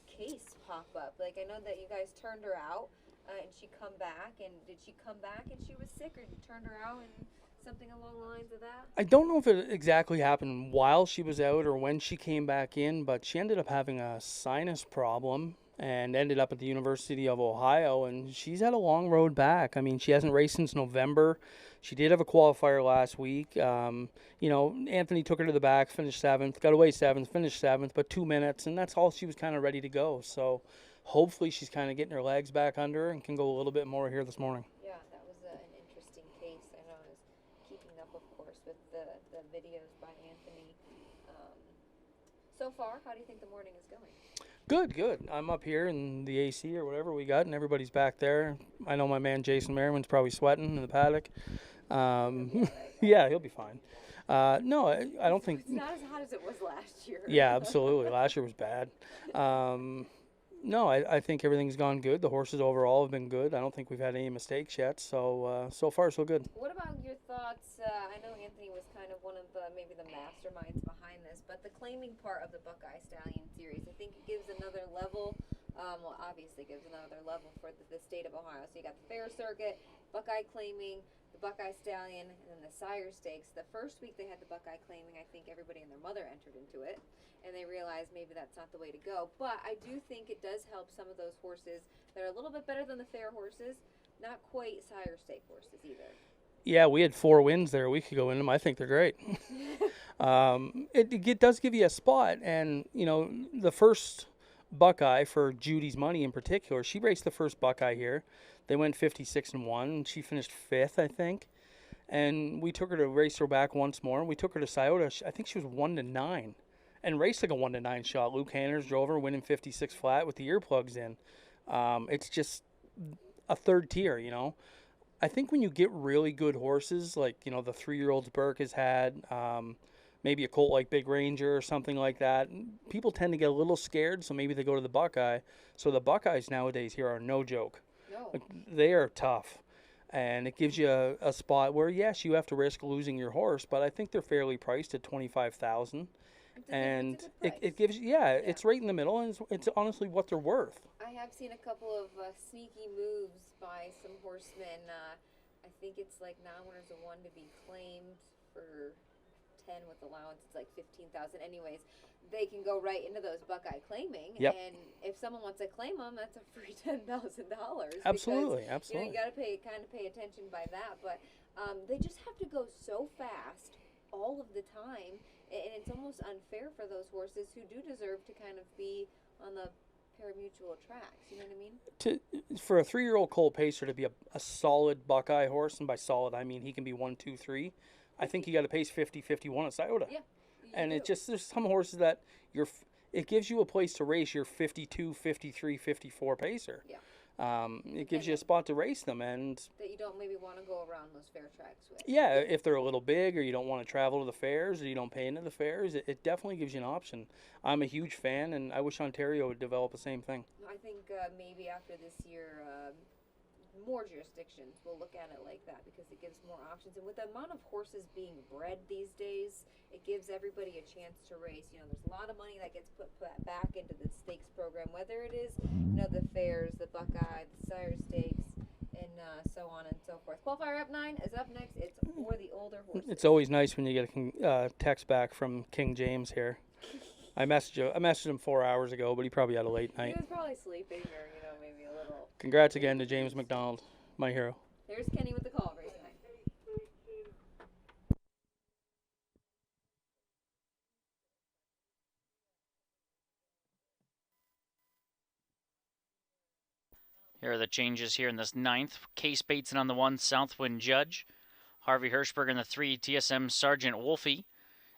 case pop up. Like, I know that you guys turned her out, and she come back, and did she come back and she was sick, or you turned her out and something along the lines of that? I don't know if it exactly happened while she was out or when she came back in, but she ended up having a sinus problem and ended up at the University of Ohio, and she's had a long road back. I mean, she hasn't raced since November. She did have a qualifier last week. Anthony took her to the back, finished 7th, got away 7th, finished 7th, but 2 minutes, and that's all she was kind of ready to go. So hopefully she's kind of getting her legs back under her and can go a little bit more here this morning. Yeah, that was an interesting case. I know I was keeping up, of course, with the videos by Anthony. So far, how do you think the morning is going? Good, good. I'm up here in the AC or whatever we got, and everybody's back there. I know my man Jason Merriman's probably sweating in the paddock. Yeah, he'll be fine. No, I don't think. It's not as hot as it was last year. Yeah, absolutely. Last year was bad. No, I think everything's gone good. The horses overall have been good. I don't think we've had any mistakes yet. So so far so good. What about your thoughts? I know Anthony was kind of one of the maybe the masterminds behind this, but the claiming part of the Buckeye Stallion series, I think it gives another level. Well, obviously gives another level for the state of Ohio. So you got the fair circuit, Buckeye claiming, the Buckeye Stallion, and then the Sire Stakes. The first week they had the Buckeye claiming, I think everybody and their mother entered into it, and they realized maybe that's not the way to go. But I do think it does help some of those horses that are a little bit better than the fair horses, not quite Sire Stake horses either. Yeah, we had 4 wins there a week ago in them. I think they're great. It does give you a spot, and you know the first Buckeye for Judy's Money in particular. She raced the first Buckeye here. They went 56-1. She finished 5th, I think. And we took her to race her back once more. We took her to Scioto. I think she was 1-9, and raced like a 1-9 shot. Luke Hanners drove her, winning 56 flat with the earplugs in. It's just a third tier, you know. I think when you get really good horses, like, you know, the 3-year-olds Burke has had, maybe a colt like Big Ranger or something like that, people tend to get a little scared, so maybe they go to the Buckeye. So the Buckeyes nowadays here are no joke. No. Like, they are tough. And it gives you a spot where, yes, you have to risk losing your horse, but I think they're fairly priced at $25,000. And it's a good it price. gives, it's right in the middle, and it's honestly what they're worth. I have seen a couple of sneaky moves by some horsemen. I think it's like non-winners of 1 to be claimed for 10 with allowance. It's like 15,000. Anyways, they can go right into those Buckeye claiming. Yep. And if someone wants to claim them, that's a free $10,000. Absolutely, because, absolutely. You got to pay attention by that. But they just have to go so fast all of the time, and it's almost unfair for those horses who do deserve to kind of be on the parimutuel tracks. You know what I mean? For a 3-year-old colt pacer to be a solid Buckeye horse, and by solid I mean he can be 1, 2, 3. I think you got to pace 50, 51 at Scioto. Yeah. And it just, there's some horses that it gives you a place to race your 52, 53, 54 pacer. Yeah. It gives you a spot to race them, and That you don't maybe want to go around those fair tracks with. yeah, if they're a little big, or you don't want to travel to the fairs, or you don't pay into the fairs, it definitely gives you an option. I'm a huge fan, and I wish Ontario would develop the same thing. I think maybe after this year, more jurisdictions will look at it like that because it gives more options. And with the amount of horses being bred these days, it gives everybody a chance to race. You know, there's a lot of money that gets put back into the stakes program, whether it is, you know, the fairs, the Buckeye, the Sire Stakes, and so on and so forth. Qualifier up 9 is up next. It's for the older horses. It's always nice when you get a text back from King James here. I messaged him 4 hours ago, but he probably had a late He night. was probably sleeping or, you know, maybe a little. Congrats again to James McDonald, my hero. There's Kenny with the call race night. Here are the changes here in this 9th. Case Bateson on the 1, Southwind Judge. Harvey Hirschberg in the 3, TSM Sergeant Wolfie.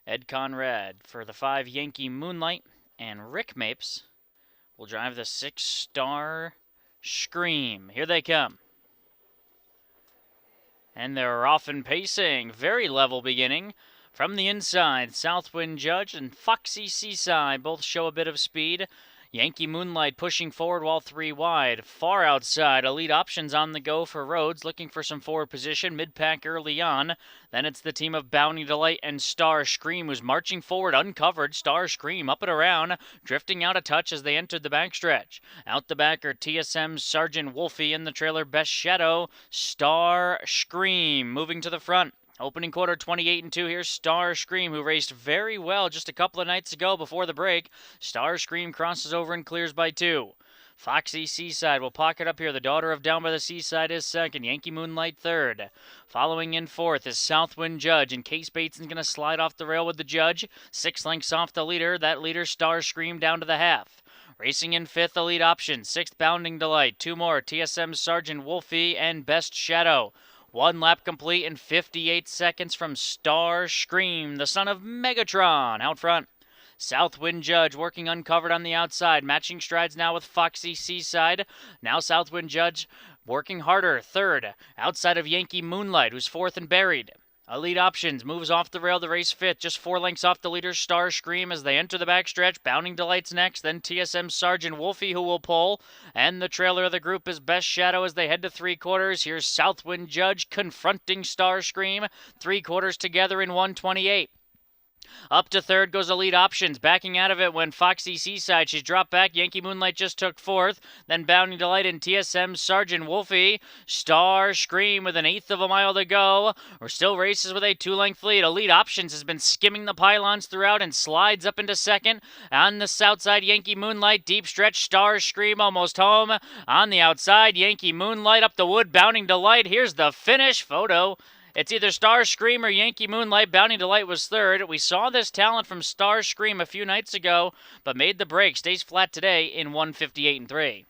Ed Conrad for the 5, Yankee Moonlight. And Rick Mapes will drive the 6 Star Scream. Here they come. And they're off and pacing. Very level beginning. From the inside, Southwind Judge and Foxy Seaside both show a bit of speed. Yankee Moonlight pushing forward while 3 wide. Far outside, Elite Options on the go for Rhodes, looking for some forward position, mid-pack early on. Then it's the team of Bounty Delight and Star Scream, who's marching forward uncovered. Star Scream up and around, drifting out a touch as they entered the backstretch. Out the back are TSM's Sergeant Wolfie and the trailer Best Shadow. Star Scream moving to the front. Opening quarter 28-2, here's Star Scream, who raced very well just a couple of nights ago before the break. Star Scream crosses over and clears by 2. Foxy Seaside will pocket up here. The daughter of Down by the Seaside is second. Yankee Moonlight third. Following in fourth is Southwind Judge, and Case Bateson's going to slide off the rail with the Judge. 6 lengths off the leader. That leader, Star Scream, down to the half. Racing in fifth, Elite Option. 6th, Bounding Delight. 2 more, TSM Sergeant Wolfie and Best Shadow. 1 lap complete in 58 seconds from Star Scream, the son of Megatron, out front. Southwind Judge working uncovered on the outside, matching strides now with Foxy Seaside. Now Southwind Judge working harder, third, outside of Yankee Moonlight, who's fourth and buried. Elite Options moves off the rail to race fifth, just 4 lengths off the leader Star Scream as they enter the backstretch. Bounding Delight's next, then TSM Sergeant Wolfie who will pull. And the trailer of the group is Best Shadow as they head to 3/4. Here's Southwind Judge confronting Star Scream. 3/4 together in 1:28. Up to third goes Elite Options. Backing out of it when Foxy Seaside. She's dropped back. Yankee Moonlight just took fourth. Then Bounding Delight and TSM Sergeant Wolfie. Star Scream with an eighth of a mile to go. We're still races with a 2-length lead. Elite Options has been skimming the pylons throughout and slides up into second. On the south side, Yankee Moonlight. Deep stretch. Star Scream almost home. On the outside, Yankee Moonlight up the wood. Bounding Delight. Here's the finish photo. It's either Star Scream or Yankee Moonlight. Bounding Delight was third. We saw this talent from Star Scream a few nights ago, but made the break. Stays flat today in 1:58 and 3.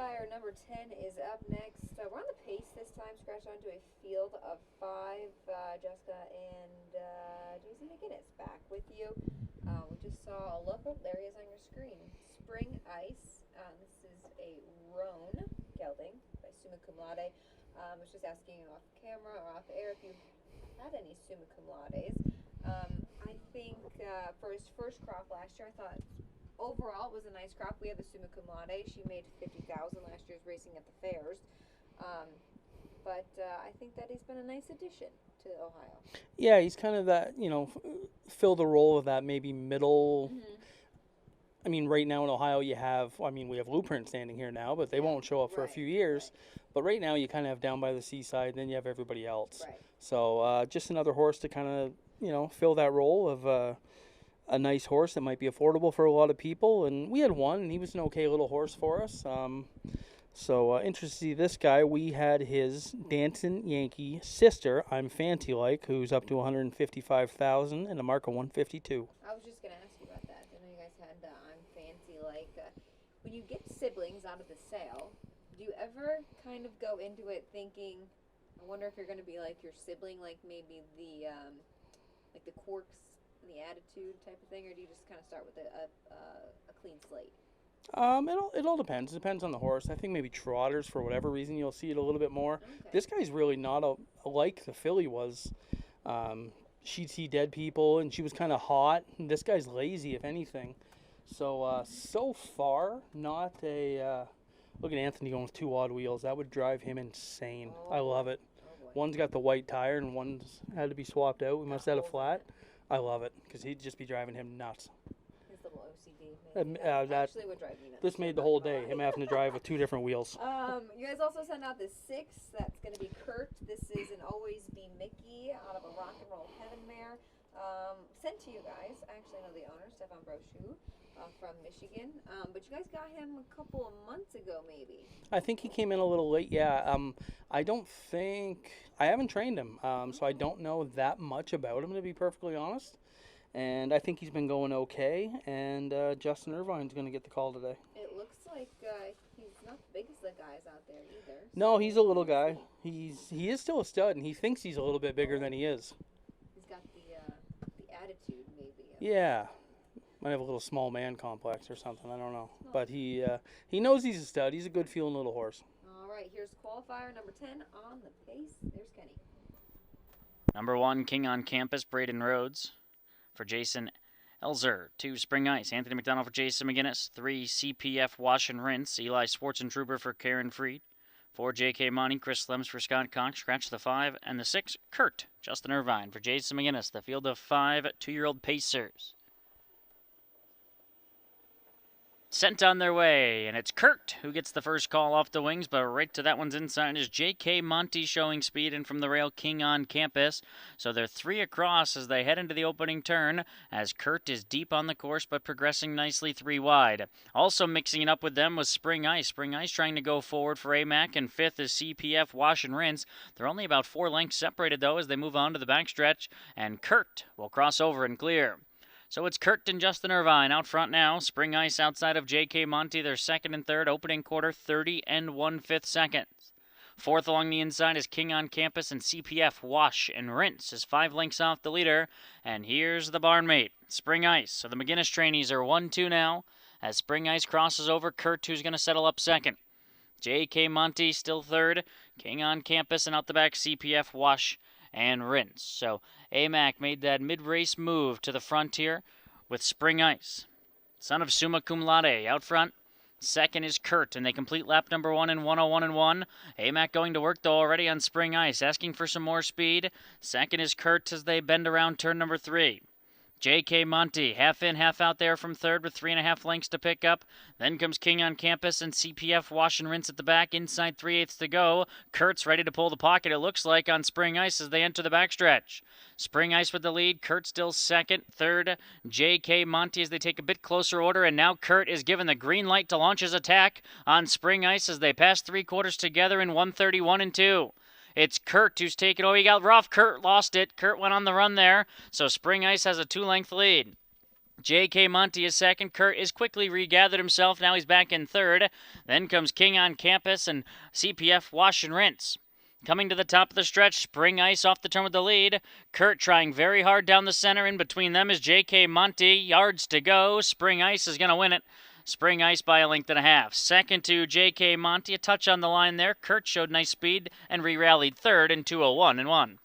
Qualifier number 10 is up next. We're on the pace this time, scratched onto a field of 5. Jessica and Jason McGinnis back with you. We just saw a look. Oh, there he is on your screen. Spring Ice. This is a Roan gelding by Summa Cum Laude. I was just asking off camera or off air if you had any Summa Cum Laudes. I think for his first crop last year, I thought overall it was a nice crop. We had the Summa Cum Laude. She made $50,000 last year's racing at the fairs. But I think that he's been a nice addition to Ohio. Yeah, he's kind of that, fill the role of that maybe middle. I mean, right now in Ohio we have Blueprint standing here now, but they won't show up for a few years. Right. But right now you kind of have down by the seaside, and then you have everybody else. Right. So just another horse to kind of, fill that role of a nice horse that might be affordable for a lot of people. And we had one, and he was an okay little horse for us. So interested to see this guy. We had his Dancing Yankee sister, I'm Fancy Like, who's up to 155,000 and a mark of 152. I was just going to ask you about that. I know you guys had I'm Fancy Like. When you get siblings out of the sale, do you ever kind of go into it thinking, I wonder if you're going to be like your sibling, like maybe the quirks and the attitude type of thing, or do you just kind of start with a clean slate? It all depends. It depends on the horse. I think maybe trotters, for whatever reason, you'll see it a little bit more. Okay. This guy's really not like the filly was. She'd see dead people, and she was kind of hot. And this guy's lazy, if anything. So far, not a... look at Anthony going with 2 odd wheels. That would drive him insane. I love it. Oh boy. One's got the white tire, and one's had to be swapped out. We must have had a flat. I love it, because he'd just be driving him nuts. His little OCD. that Actually would drive me nuts. This made the whole day, him having to drive with 2 different wheels. You guys also sent out the 6. That's going to be Kurt. This is an Always Be Mickey out of a Rock and Roll Heaven mare. Sent to you guys. I actually know the owner, Stefan Brochu, from Michigan. But you guys got him a couple of months ago, maybe. I think he came in a little late, yeah. I haven't trained him, so I don't know that much about him, to be perfectly honest. And I think he's been going okay, and Justin Irvine's going to get the call today. It looks like he's not the biggest of the guys out there either. No, he's a little guy. He is still a stud, and he thinks he's a little bit bigger than he is. He's got the attitude, maybe. Yeah. Might have a little small man complex or something, I don't know. But he knows he's a stud. He's a good feeling little horse. All right, here's qualifier number 10 on the pace. There's Kenny. Number 1, King on Campus, Braden Rhodes. For Jason Elzer. 2, Spring Ice, Anthony McDonald for Jason McGinnis. 3, CPF Wash and Rinse, Eli Schwartzentruber for Karen Freed. 4, J.K. Monty, Chris Lems for Scott Cox. Scratch the 5. And the 6, Kurt, Justin Irvine for Jason McGinnis. The field of 5 2-year-old pacers. Sent on their way, and it's Kurt who gets the first call off the wings, but right to that one's inside is J.K. Monty showing speed in from the rail, King on Campus. So they're 3 across as they head into the opening turn, as Kurt is deep on the course but progressing nicely 3 wide. Also mixing it up with them was Spring Ice. Spring Ice trying to go forward for AMAC, and 5th is CPF Wash and Rinse. They're only about 4 lengths separated, though, as they move on to the backstretch, and Kurt will cross over and clear. So it's Kurt and Justin Irvine out front now. Spring Ice outside of J.K. Monty. They're 2nd and 3rd. Opening quarter, 30 and 1/5 seconds. 4th along the inside is King on Campus, and CPF Wash and Rinse is 5 lengths off the leader. And here's the barnmate, Spring Ice. So the McGinnis trainees are 1-2 now as Spring Ice crosses over Kurt, who's going to settle up 2nd. J.K. Monty still 3rd. King on Campus, and out the back, CPF Wash and Rinse. So AMAC made that mid-race move to the front here with Spring Ice. Son of Summa Cum Laude out front. 2nd is Kurt, and they complete lap number 1 in 1:01.1. AMAC going to work, though, already on Spring Ice, asking for some more speed. 2nd is Kurt as they bend around turn number 3. J.K. Monty, half in, half out there from 3rd with 3.5 lengths to pick up. Then comes King on Campus and CPF Wash and Rinse at the back, inside 3/8 to go. Kurt's ready to pull the pocket, it looks like, on Spring Ice as they enter the backstretch. Spring Ice with the lead, Kurt still 2nd, 3rd, J.K. Monty as they take a bit closer order, and now Kurt is given the green light to launch his attack on Spring Ice as they pass 3/4 together in 1:31 and 2. It's Kurt who's taken over. He got rough. Kurt lost it. Kurt went on the run there. So Spring Ice has a 2-length lead. J.K. Monty is second. Kurt is quickly regathered himself. Now he's back in third. Then comes King on Campus and CPF Wash and Rinse. Coming to the top of the stretch, Spring Ice off the turn with the lead. Kurt trying very hard down the center. In between them is J.K. Monty. Yards to go. Spring Ice is going to win it. Spring Ice by a length and a half. Second to J.K. Monty. A touch on the line there. Kurt showed nice speed and re-rallied third in 2:01 and 1.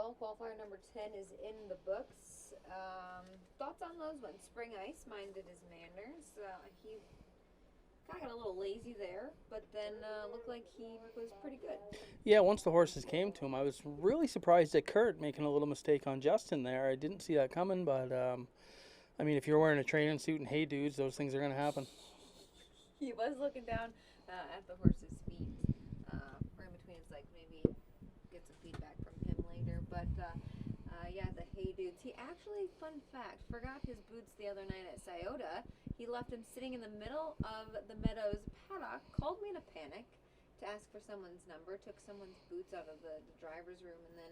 well. Qualifier number 10 is in the books. Thoughts on those ones? Spring Ice, mine did his manners. He kind of got a little lazy there, but then looked like he was pretty good. Yeah, once the horses came to him, I was really surprised at Kurt making a little mistake on Justin there. I didn't see that coming, but I mean, if you're wearing a training suit and hey dudes, those things are going to happen. He was looking down at the horse's feet, or in between his legs, maybe get some feedback from him later. But yeah, the hey dudes. He actually, fun fact, forgot his boots the other night at Scioto. He left them sitting in the middle of the Meadows paddock, called me in a panic to ask for someone's number, took someone's boots out of the driver's room, and then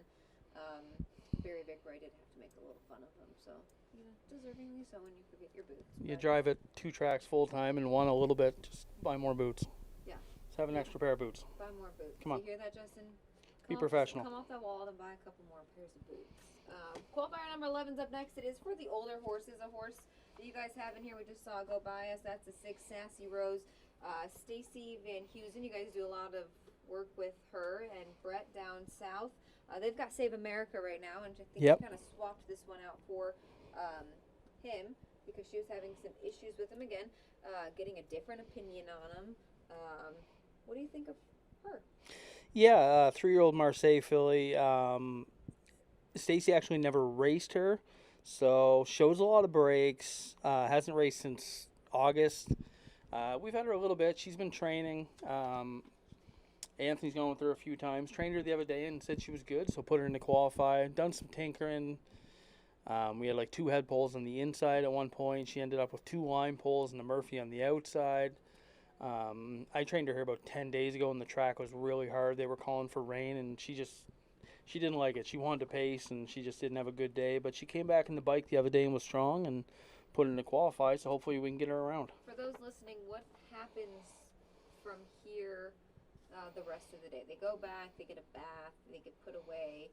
Barry Vic Roy did have to make a little fun of him. So, you know, deservingly so when you forget your boots. You But drive it 2 tracks full time and one a little bit, just buy more boots. Yeah. Just have an extra pair of boots. buy more boots. Come on. You hear that, Justin? Be Come professional. Come off that wall and buy a couple more pairs of boots. Qualifier number 11's up next. It is for the older horses. A horse that you guys have in here we just saw go by us. That's the 6 Sassy Rose. Stacy Van Heusen. You guys do a lot of work with her and Brett down south. They've got Save America right now, and I think Yep. we kind of swapped this one out for him because she was having some issues with him again, getting a different opinion on him. What do you think of her? Yeah, 3-year-old Marseille filly. Stacy actually never raced her, so shows a lot of breaks. Hasn't raced since August. We've had her a little bit. She's been training. Anthony's gone with her a few times. Trained her the other day and said she was good, so put her in to qualify. Done some tinkering. We had like 2 head poles on the inside at one point. She ended up with 2 line poles and a Murphy on the outside. I trained her here about 10 days ago, and the track was really hard. They were calling for rain, and she didn't like it. She wanted to pace, and she just didn't have a good day. But she came back in the bike the other day and was strong and put in to qualify, so hopefully we can get her around. For those listening, what happens from here the rest of the day? They go back, they get a bath, they get put away.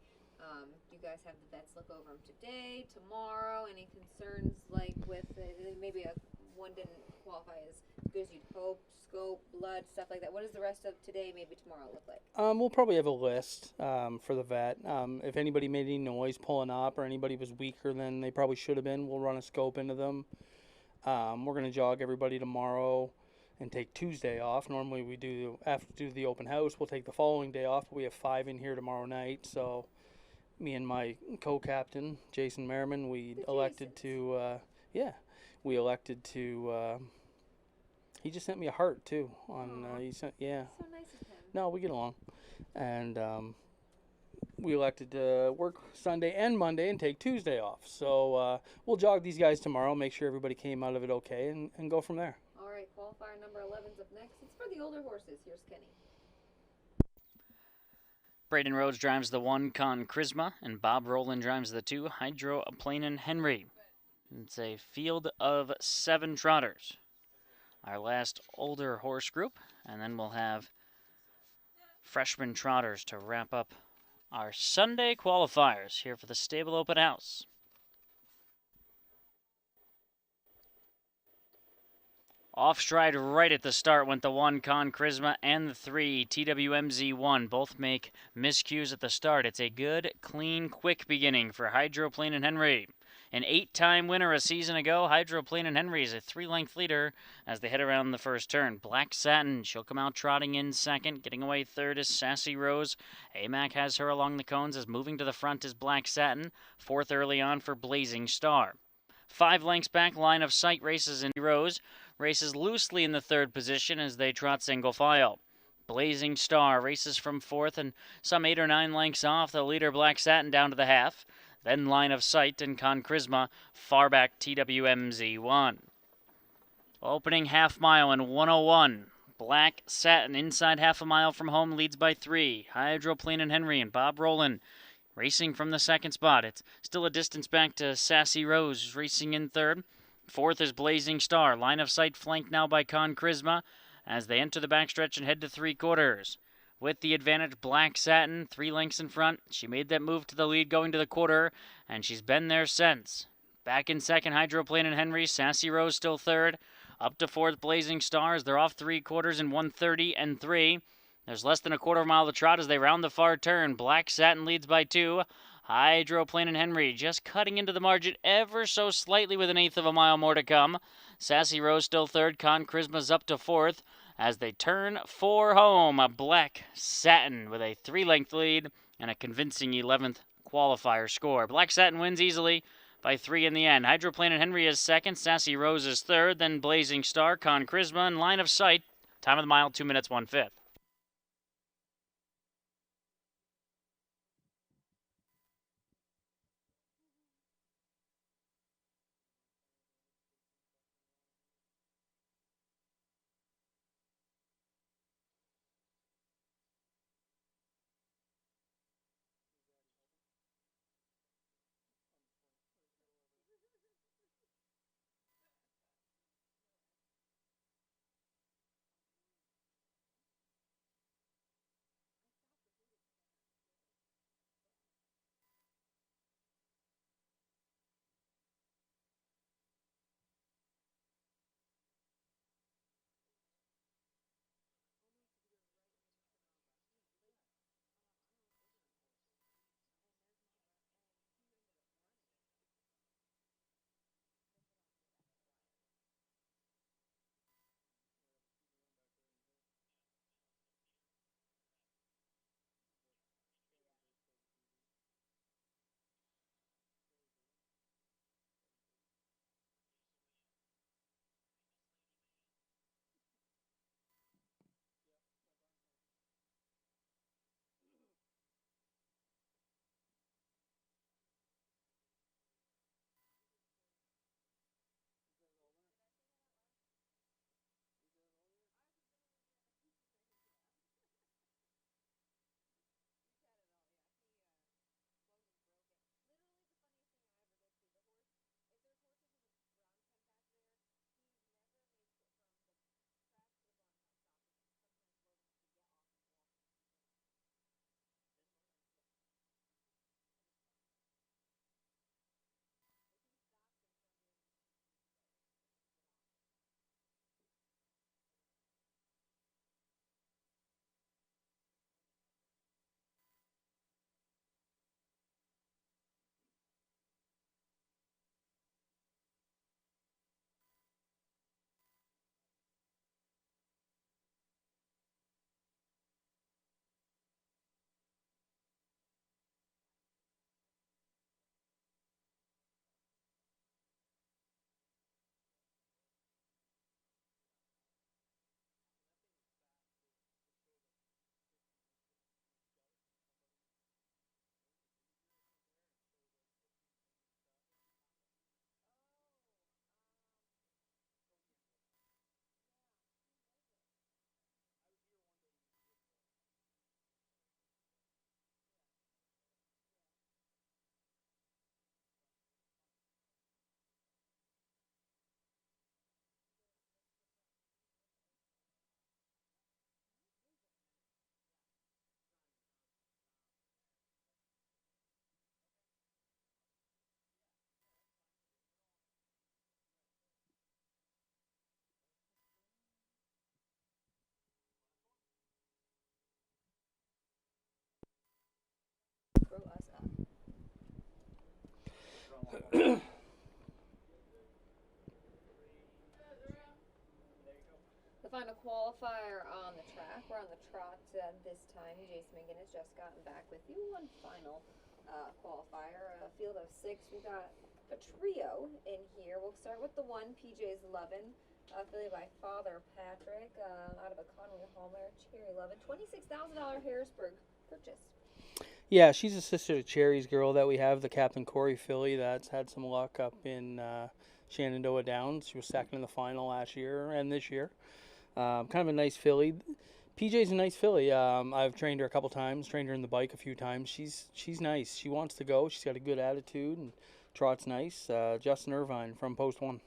You guys have the vets look over them today, tomorrow. Any concerns like with maybe one didn't qualify as good as you'd hope, scope, blood, stuff like that. What does the rest of today, maybe tomorrow, look like? We'll probably have a list for the vet. If anybody made any noise pulling up or anybody was weaker than they probably should have been, we'll run a scope into them. We're going to jog everybody tomorrow and take Tuesday off. Normally we do, after the open house, we'll take the following day off, but we have 5 in here tomorrow night. So me and my co-captain, Jason Merriman, we elected to, he just sent me a heart too. He sent, yeah. So nice of him. No, we get along. And we elected to work Sunday and Monday and take Tuesday off. So we'll jog these guys tomorrow, make sure everybody came out of it okay, and go from there. All right, qualifier number 11's up next. It's for the older horses. Here's Kenny. Braden Rhodes drives the 1 Con Charisma, and Bob Rowland drives the 2 Hydro Plain and Henry. It's a field of 7 trotters. Our last older horse group, and then we'll have freshman trotters to wrap up our Sunday qualifiers here for the Stable Open House. Off stride right at the start went the 1 Con Charisma and the 3 TWMZ1. Both make miscues at the start. It's a good, clean, quick beginning for Hydro Plain and Henry. An 8-time winner a season ago, Hydro Plain and Henry is a 3-length leader as they head around the first turn. Black Satin, she'll come out trotting in second. Getting away third is Sassy Rose. AMAC has her along the cones as moving to the front is Black Satin. Fourth early on for Blazing Star. 5 lengths back, Line of Sight races in Rose. Races loosely in the third position as they trot single file. Blazing Star races from fourth and some 8 or 9 lengths off the leader Black Satin down to the half. Then Line of Sight and Con Charisma, far back TWMZ1. Opening half mile in 101. Black Satin inside half a mile from home leads by 3. Hydro Plain and Henry and Bob Rowland racing from the second spot. It's still a distance back to Sassy Rose racing in third. Fourth is Blazing Star. Line of Sight flanked now by Con Charisma as they enter the backstretch and head to 3/4. With the advantage, Black Satin, 3 lengths in front. She made that move to the lead going to the quarter, and she's been there since. Back in second, Hydro Plain and Henry. Sassy Rose still third. Up to fourth, Blazing Stars. They're off 3/4 in 1:30 and 3. There's less than a quarter mile to trot as they round the far turn. Black Satin leads by 2. Hydroplane and Henry just cutting into the margin ever so slightly with an eighth of a mile more to come. Sassy Rose still third. Con Charisma's up to fourth as they turn for home. A Black Satin with a 3-length lead and a convincing 11th qualifier score. Black Satin wins easily by 3 in the end. Hydroplane and Henry is second. Sassy Rose is third. Then Blazing Star, Con Charisma, and Line of Sight. Time of the mile, 2 minutes, 1/5. Grow us up. The final qualifier on the track. We're on the trot this time. Jason McGinnis just gotten back with you. One final qualifier, a field of 6. We've got a trio in here. We'll start with the one, PJ's Lovin', affiliated by Father Patrick, out of a Conway Hallmare, Cherry Lovin', $26,000 Harrisburg purchase. Yeah, she's a sister to Cherry's girl that we have, the Captain Corey filly that's had some luck up in Shenandoah Downs. She was second in the final last year and this year. Kind of a nice filly. PJ's a nice filly. I've trained her a couple times, trained her in the bike a few times. She's nice. She wants to go. She's got a good attitude and trot's nice. Justin Irvine from Post 1.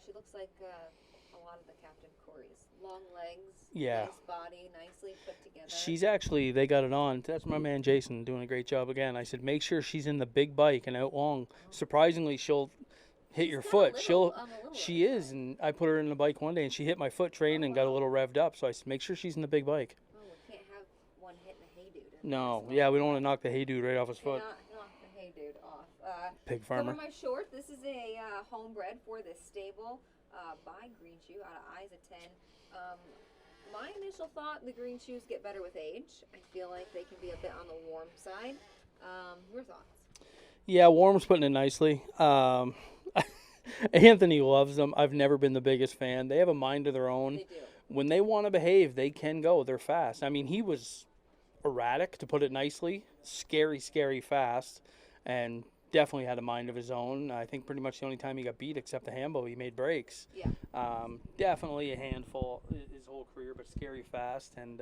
She looks like a lot of the Captain Corey's. Long legs, Yeah. nice body, nicely put together. She's actually, they got it on. That's my man Jason doing a great job again. I said, make sure she's in the big bike and out long. Surprisingly, she'll hit your foot. She is, and I put her in the bike one day and she hit my foot train and got a little revved up. So I said, make sure she's in the big bike. Oh, we can't have one hitting the hay dude. No, yeah, we don't want to knock the hay dude right off his foot. Knock the Pig Cover farmer. My Short. This is a homebred for this stable by Green Shoe out of Eyes of 10. My initial thought, the Green Shoes get better with age. I feel like they can be a bit on the warm side. Your thoughts? Yeah, Warm's putting it nicely. Anthony loves them. I've never been the biggest fan. They have a mind of their own. They do. When they want to behave, they can go. They're fast. I mean, he was erratic, to put it nicely. Scary, scary fast. And definitely had a mind of his own. I think pretty much the only time he got beat, except the Hambo, he made breaks. Yeah. Definitely a handful his whole career, but scary fast. And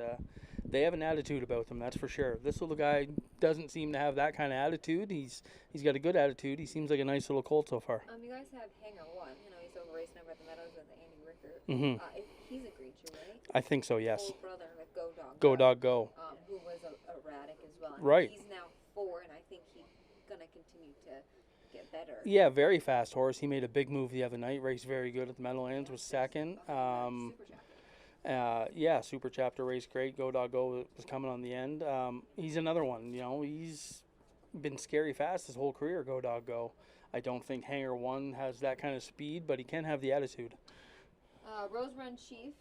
they have an attitude about them, that's for sure. This little guy doesn't seem to have that kind of attitude. He's got a good attitude. He seems like a nice little colt so far. You guys have Hanger One. You know, he's over racing over at the Meadows with Andy Rickert. Mm-hmm. He's a Green Shoe, right? I think so, yes. Old brother with Go Dog. Go Dog Go. Who was erratic as well. And Right. He's now 4, and I think he's going to continue to get better. Yeah, very fast horse. He made a big move the other night. Raced very good at the Meadowlands. Was second. Super chapter. Yeah, Super Chapter raced great. Go Dog Go was coming on the end. He's another one. You know, he's been scary fast his whole career. Go Dog Go. I don't think Hanger One has that kind of speed, but he can have the attitude. Rose Run Chief.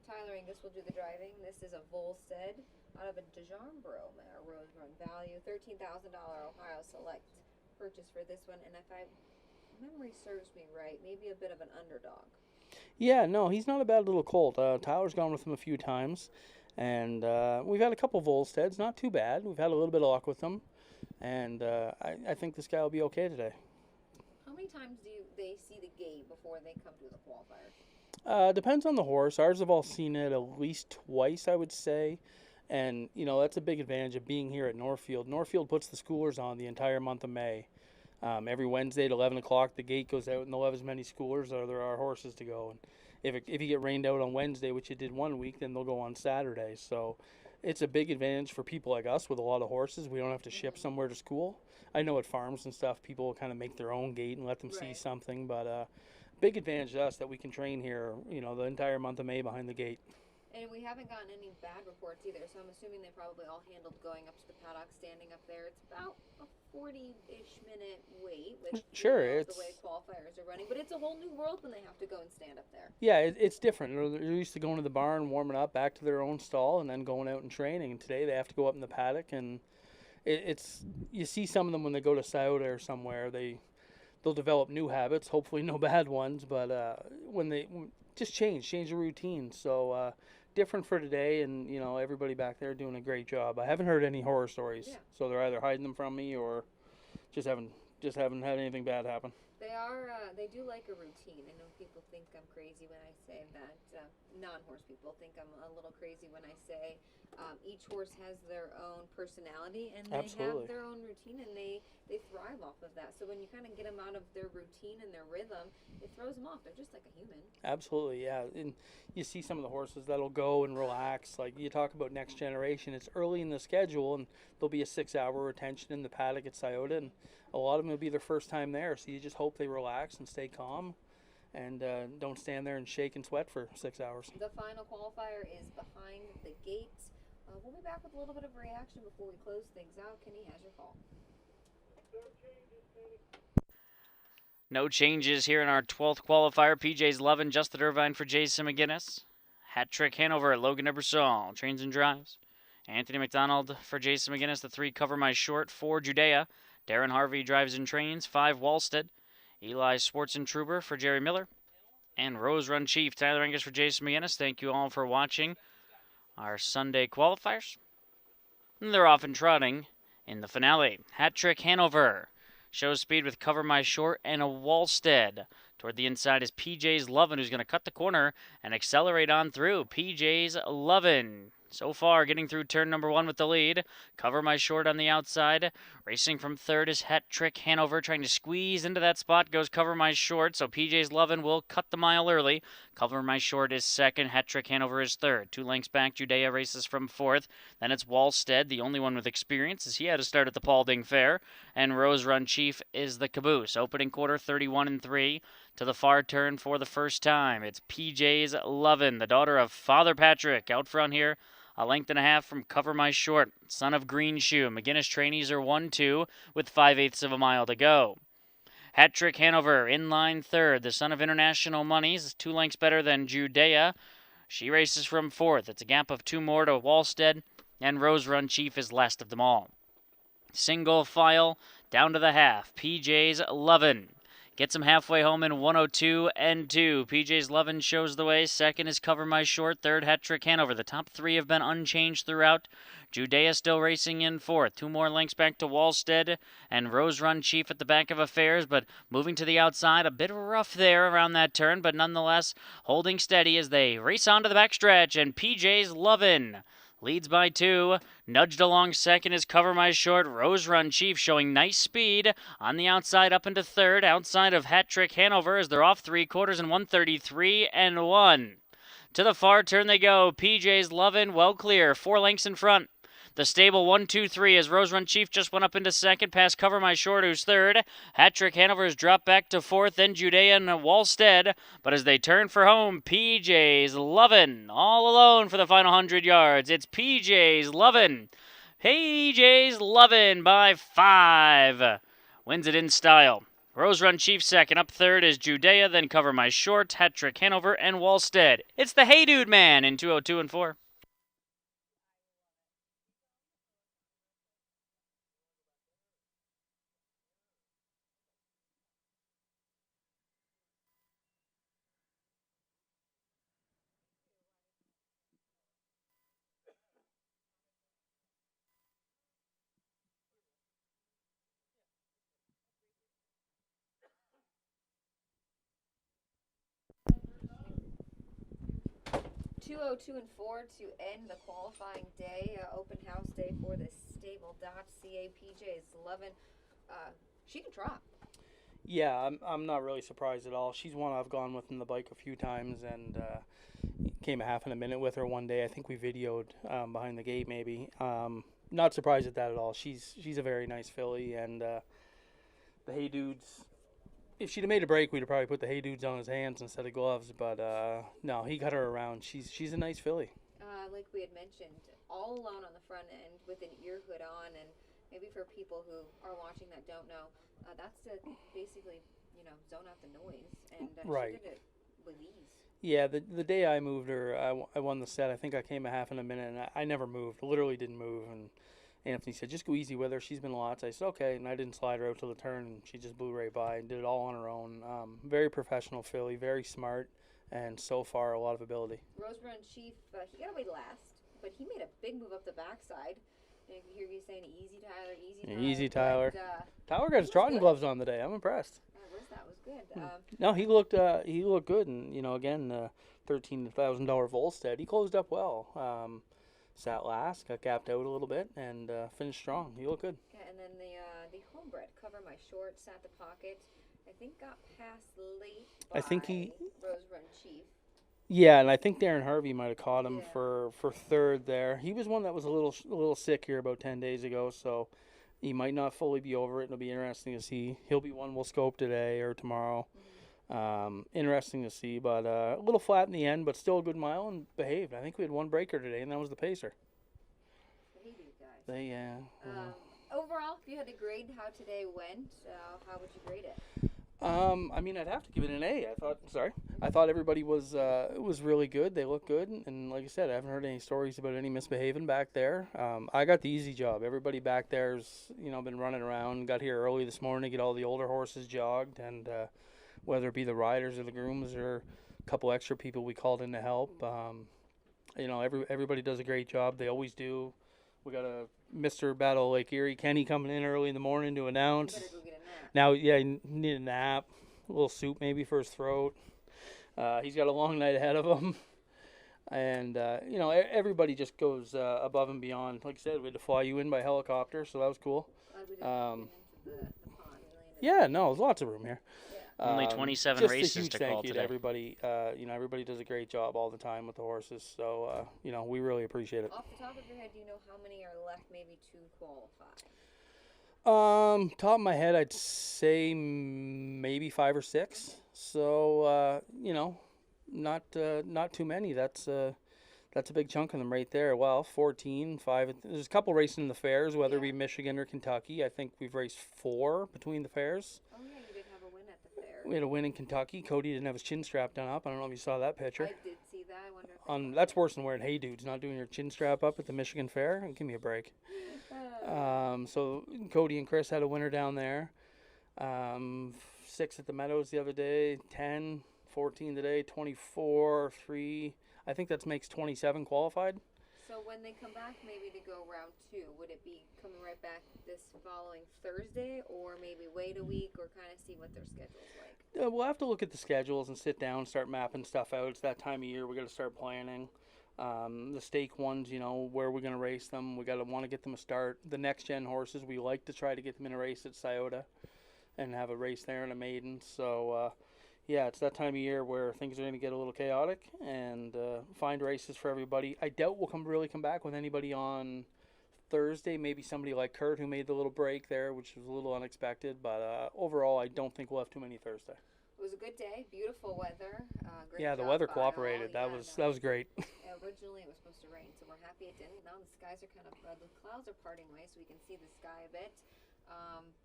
Tyler Angus will do the driving. This is a Volstead out of a DeJarmbro mare. Rose Run value $13,000 Ohio Select purchase for this one, and if memory serves me right, maybe a bit of an underdog. Yeah, no, he's not a bad little colt. Tyler's gone with him a few times, and we've had a couple Volsteads, not too bad. We've had a little bit of luck with them, and I think this guy will be okay today. How many times do they see the gate before they come to the qualifiers? Depends on the horse. Ours have all seen it at least twice, I would say. And, you know, that's a big advantage of being here at Northfield. Northfield puts the schoolers on the entire month of May. Every Wednesday at 11 o'clock, the gate goes out, and they'll have as many schoolers as there are horses to go. And if you get rained out on Wednesday, which it did one week, then they'll go on Saturday. So it's a big advantage for people like us with a lot of horses. We don't have to ship somewhere to school. I know at farms and stuff, people will kind of make their own gate and let them see something. But big advantage to us that we can train here, you know, the entire month of May behind the gate. And we haven't gotten any bad reports either, so I'm assuming they probably all handled going up to the paddock, standing up there. It's about a 40-ish minute wait, which Sure, it's it's the way qualifiers are running. But it's a whole new world when they have to go and stand up there. yeah, it's different. They're used to going to the barn, warming up, back to their own stall, and then going out and training. And today they have to go up in the paddock, and it's you see some of them when they go to Scioto or somewhere, they'll develop new habits. Hopefully, no bad ones, but when they just change the routine. So different for today, and you know everybody back there doing a great job. I haven't heard any horror stories, so they're either hiding them from me or just haven't had anything bad happen. They do like a routine. I know people think I'm crazy when I say that. Non-horse people think I'm a little crazy when I say each horse has their own personality and they have their own routine, and they thrive off of that. So when you kind of get them out of their routine and their rhythm, it throws them off. They're just like a human. Absolutely, yeah. And you see some of the horses that'll go and relax. Like you talk about next generation, it's early in the schedule, and there'll be a 6-hour retention in the paddock at Scioto, and a lot of them will be their first time there. So you just hope they relax and stay calm, and don't stand there and shake and sweat for 6 hours. The final qualifier is behind the gate. We'll be back with a little bit of reaction before we close things out. Kenny has your call. No changes here in our 12th qualifier. PJ's Lovin', Justin Irvine for Jason McGinnis. Hat Trick Hanover, Logan Ebersol, trains and drives. Anthony McDonald for Jason McGinnis. The 3 Cover My Short. 4 Judea. Darren Harvey drives and trains. 5 Walstead. Eli Swartz and Truber for Jerry Miller. And Rose Run Chief, Tyler Angus for Jason McGinnis. Thank you all for watching our Sunday qualifiers. And they're off and trotting in the finale. Hat Trick Hanover shows speed with Cover My Short and a Walstead. Toward the inside is PJ's Lovin', who's going to cut the corner and accelerate on through. PJ's Lovin'. So far, getting through turn number 1 with the lead. Cover My Short on the outside. Racing from third is Hat Trick Hanover, trying to squeeze into that spot. Goes Cover My Short, so PJ's Lovin' will cut the mile early. Cover My Short is second. Hat Trick Hanover is third. 2 lengths back, Judea races from fourth. Then it's Walstead, the only one with experience, as he had to start at the Paulding Fair. And Rose Run Chief is the caboose. Opening quarter, 31-3. To the far turn for the first time. It's PJ's Lovin', the daughter of Father Patrick, out front here a length and a half from Cover My Short, Son of Green Shoe. McGinnis trainees are 1-2 with 5/8 of a mile to go. Hat Trick Hanover in line third. The Son of International Monies is 2 lengths better than Judea. She races from fourth. It's a gap of 2 more to Walstead, and Rose Run Chief is last of them all. Single file down to the half. PJ's Lovin' gets him halfway home in 102 and 2. PJ's Lovin' shows the way. Second is Cover My Short. Third, Hat Trick Hanover. The top 3 have been unchanged throughout. Judea still racing in fourth. 2 more lengths back to Walstead and Rose Run Chief at the back of affairs, but moving to the outside. A bit rough there around that turn, but nonetheless holding steady as they race on to the backstretch. And PJ's Lovin' leads by 2. Nudged along second is Cover My Short. Rose Run Chief showing nice speed on the outside up into third. Outside of Hat Trick Hanover as they're off 3/4 in 133 and 1. To the far turn they go. PJ's Lovin' well clear. 4 lengths in front. The stable 1-2-3 as Rose Run Chief just went up into second past Cover My Short, who's third. Hat Trick Hanover's dropped back to fourth, then Judea and Walstead. But as they turn for home, PJ's Lovin' all alone for the final 100 yards. It's PJ's Lovin'. PJ's Lovin' by 5. Wins it in style. Rose Run Chief second. Up third is Judea, then Cover My Short, Hat Trick Hanover, and Walstead. It's the Hey Dude Man in 202 and 4. .202 and 4 to end the qualifying day, open house day for the stable.ca. PJ's Lovin'. She can trot. Yeah, I'm not really surprised at all. She's one I've gone with in the bike a few times and came a half in a minute with her one day. I think we videoed behind the gate maybe. Not surprised at that at all. She's a very nice filly, and the Hey Dudes, if she'd have made a break, we'd have probably put the Hey Dudes on his hands instead of gloves. But no, he got her around. She's a nice filly. Like we had mentioned, all alone on the front end with an ear hood on, and maybe for people who are watching that don't know, that's to basically, zone out the noise, and Right. she did it with ease. Yeah, the day I moved her, I won the set. I think I came a half in a minute, and I never moved. Literally didn't move. And Anthony said, just go easy with her. She's been lots. I said, okay. And I didn't slide her out till the turn, and she just blew right by and did it all on her own. Very professional filly, very smart, and so far a lot of ability. Rose Run Chief, he got away last, but he made a big move up the backside. And you hear you saying easy Tyler, easy Tyler. Easy Tyler. But, Tyler got his trotting gloves on today. I'm impressed. that was good. No, he looked good, and again, $13,000 Volstead. He closed up well. Sat last, got gapped out a little bit, and finished strong. He looked good. Yeah, and then the homebred, Cover My Short, sat the pocket. I think got past late by I think he- Rose Run Chief. Yeah, and I think Darren Harvey might have caught him Yeah. for third there. He was one that was a little sick here about 10 days ago, so he might not fully be over it. It'll be interesting to see. He'll be one we'll scope today or tomorrow. Interesting to see, but a little flat in the end, but still a good mile and behaved. I think we had one breaker today, and that was the pacer. Hey, you guys. They Overall, if you had to grade how today went, how would you grade it? I mean, I'd have to give it an A. I thought everybody was really good. They looked good, and like I said, I haven't heard any stories about any misbehaving back there. I got the easy job. Everybody back there's been running around. Got here early this morning to get all the older horses jogged, and whether it be the riders or the grooms or a couple extra people we called in to help. Everybody does a great job. They always do. We got a Mr. Battle Lake Erie Kenny coming in early in the morning to announce. You better go get a nap. Now, yeah, he needed a nap, a little soup maybe for his throat. He's got a long night ahead of him. And, everybody just goes above and beyond. Like I said, we had to fly you in by helicopter, so that was cool. Glad we didn't get into the pond. We landed Yeah, no, there's lots of room here. Only 27 just races a huge to thank call you today. to everybody. Everybody does a great job all the time with the horses, so, we really appreciate it. Off the top of your head, do you know how many are left maybe to qualify? Top of my head, I'd say maybe 5 or 6. So, not too many. That's That's a big chunk of them right there. Well, 14, 5. There's a couple racing in the fairs, whether it be Yeah. Michigan or Kentucky. I think we've raced 4 between the fairs. Oh yeah, you did have a win at the fair. We had a win in Kentucky. Cody didn't have his chin strap done up. I don't know if you saw that picture. I did see that. I wonder if That's worse than wearing hey dudes, not doing your chin strap up at the Michigan Fair. Give me a break. So Cody and Chris had a winner down there. 6 at the Meadows the other day, 10, 14 today, 24, 3. I think that makes 27 qualified. So when they come back, maybe to go round 2, would it be coming right back this following Thursday, or maybe wait a week, or kind of see what their schedule's like? We'll have to look at the schedules and sit down and start mapping stuff out. It's that time of year we got to start planning. The stake ones, where we're going to race them. We want to get them a start. The next gen horses, we like to try to get them in a race at Scioto and have a race there in a maiden. So, yeah, it's that time of year where things are going to get a little chaotic and find races for everybody. I doubt we'll really come back with anybody on Thursday. Maybe somebody like Kurt who made the little break there, which was a little unexpected. But overall, I don't think we'll have too many Thursday. It was a good day, beautiful weather. Great Yeah, the job weather by cooperated. all. That Yeah, was great. originally it was supposed to rain, so we're happy it didn't. Now the skies are kind of, the clouds are parting away, so we can see the sky a bit.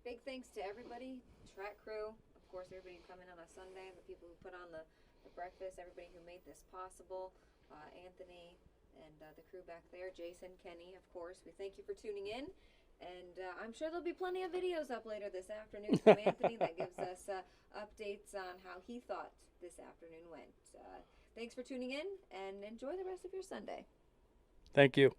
Big thanks to everybody, track crew, of course, everybody who come in on a Sunday, the people who put on the breakfast, everybody who made this possible, Anthony and the crew back there, Jason, Kenny, of course. We thank you for tuning in. And I'm sure there'll be plenty of videos up later this afternoon from Anthony that gives us updates on how he thought this afternoon went. Thanks for tuning in, and enjoy the rest of your Sunday. Thank you.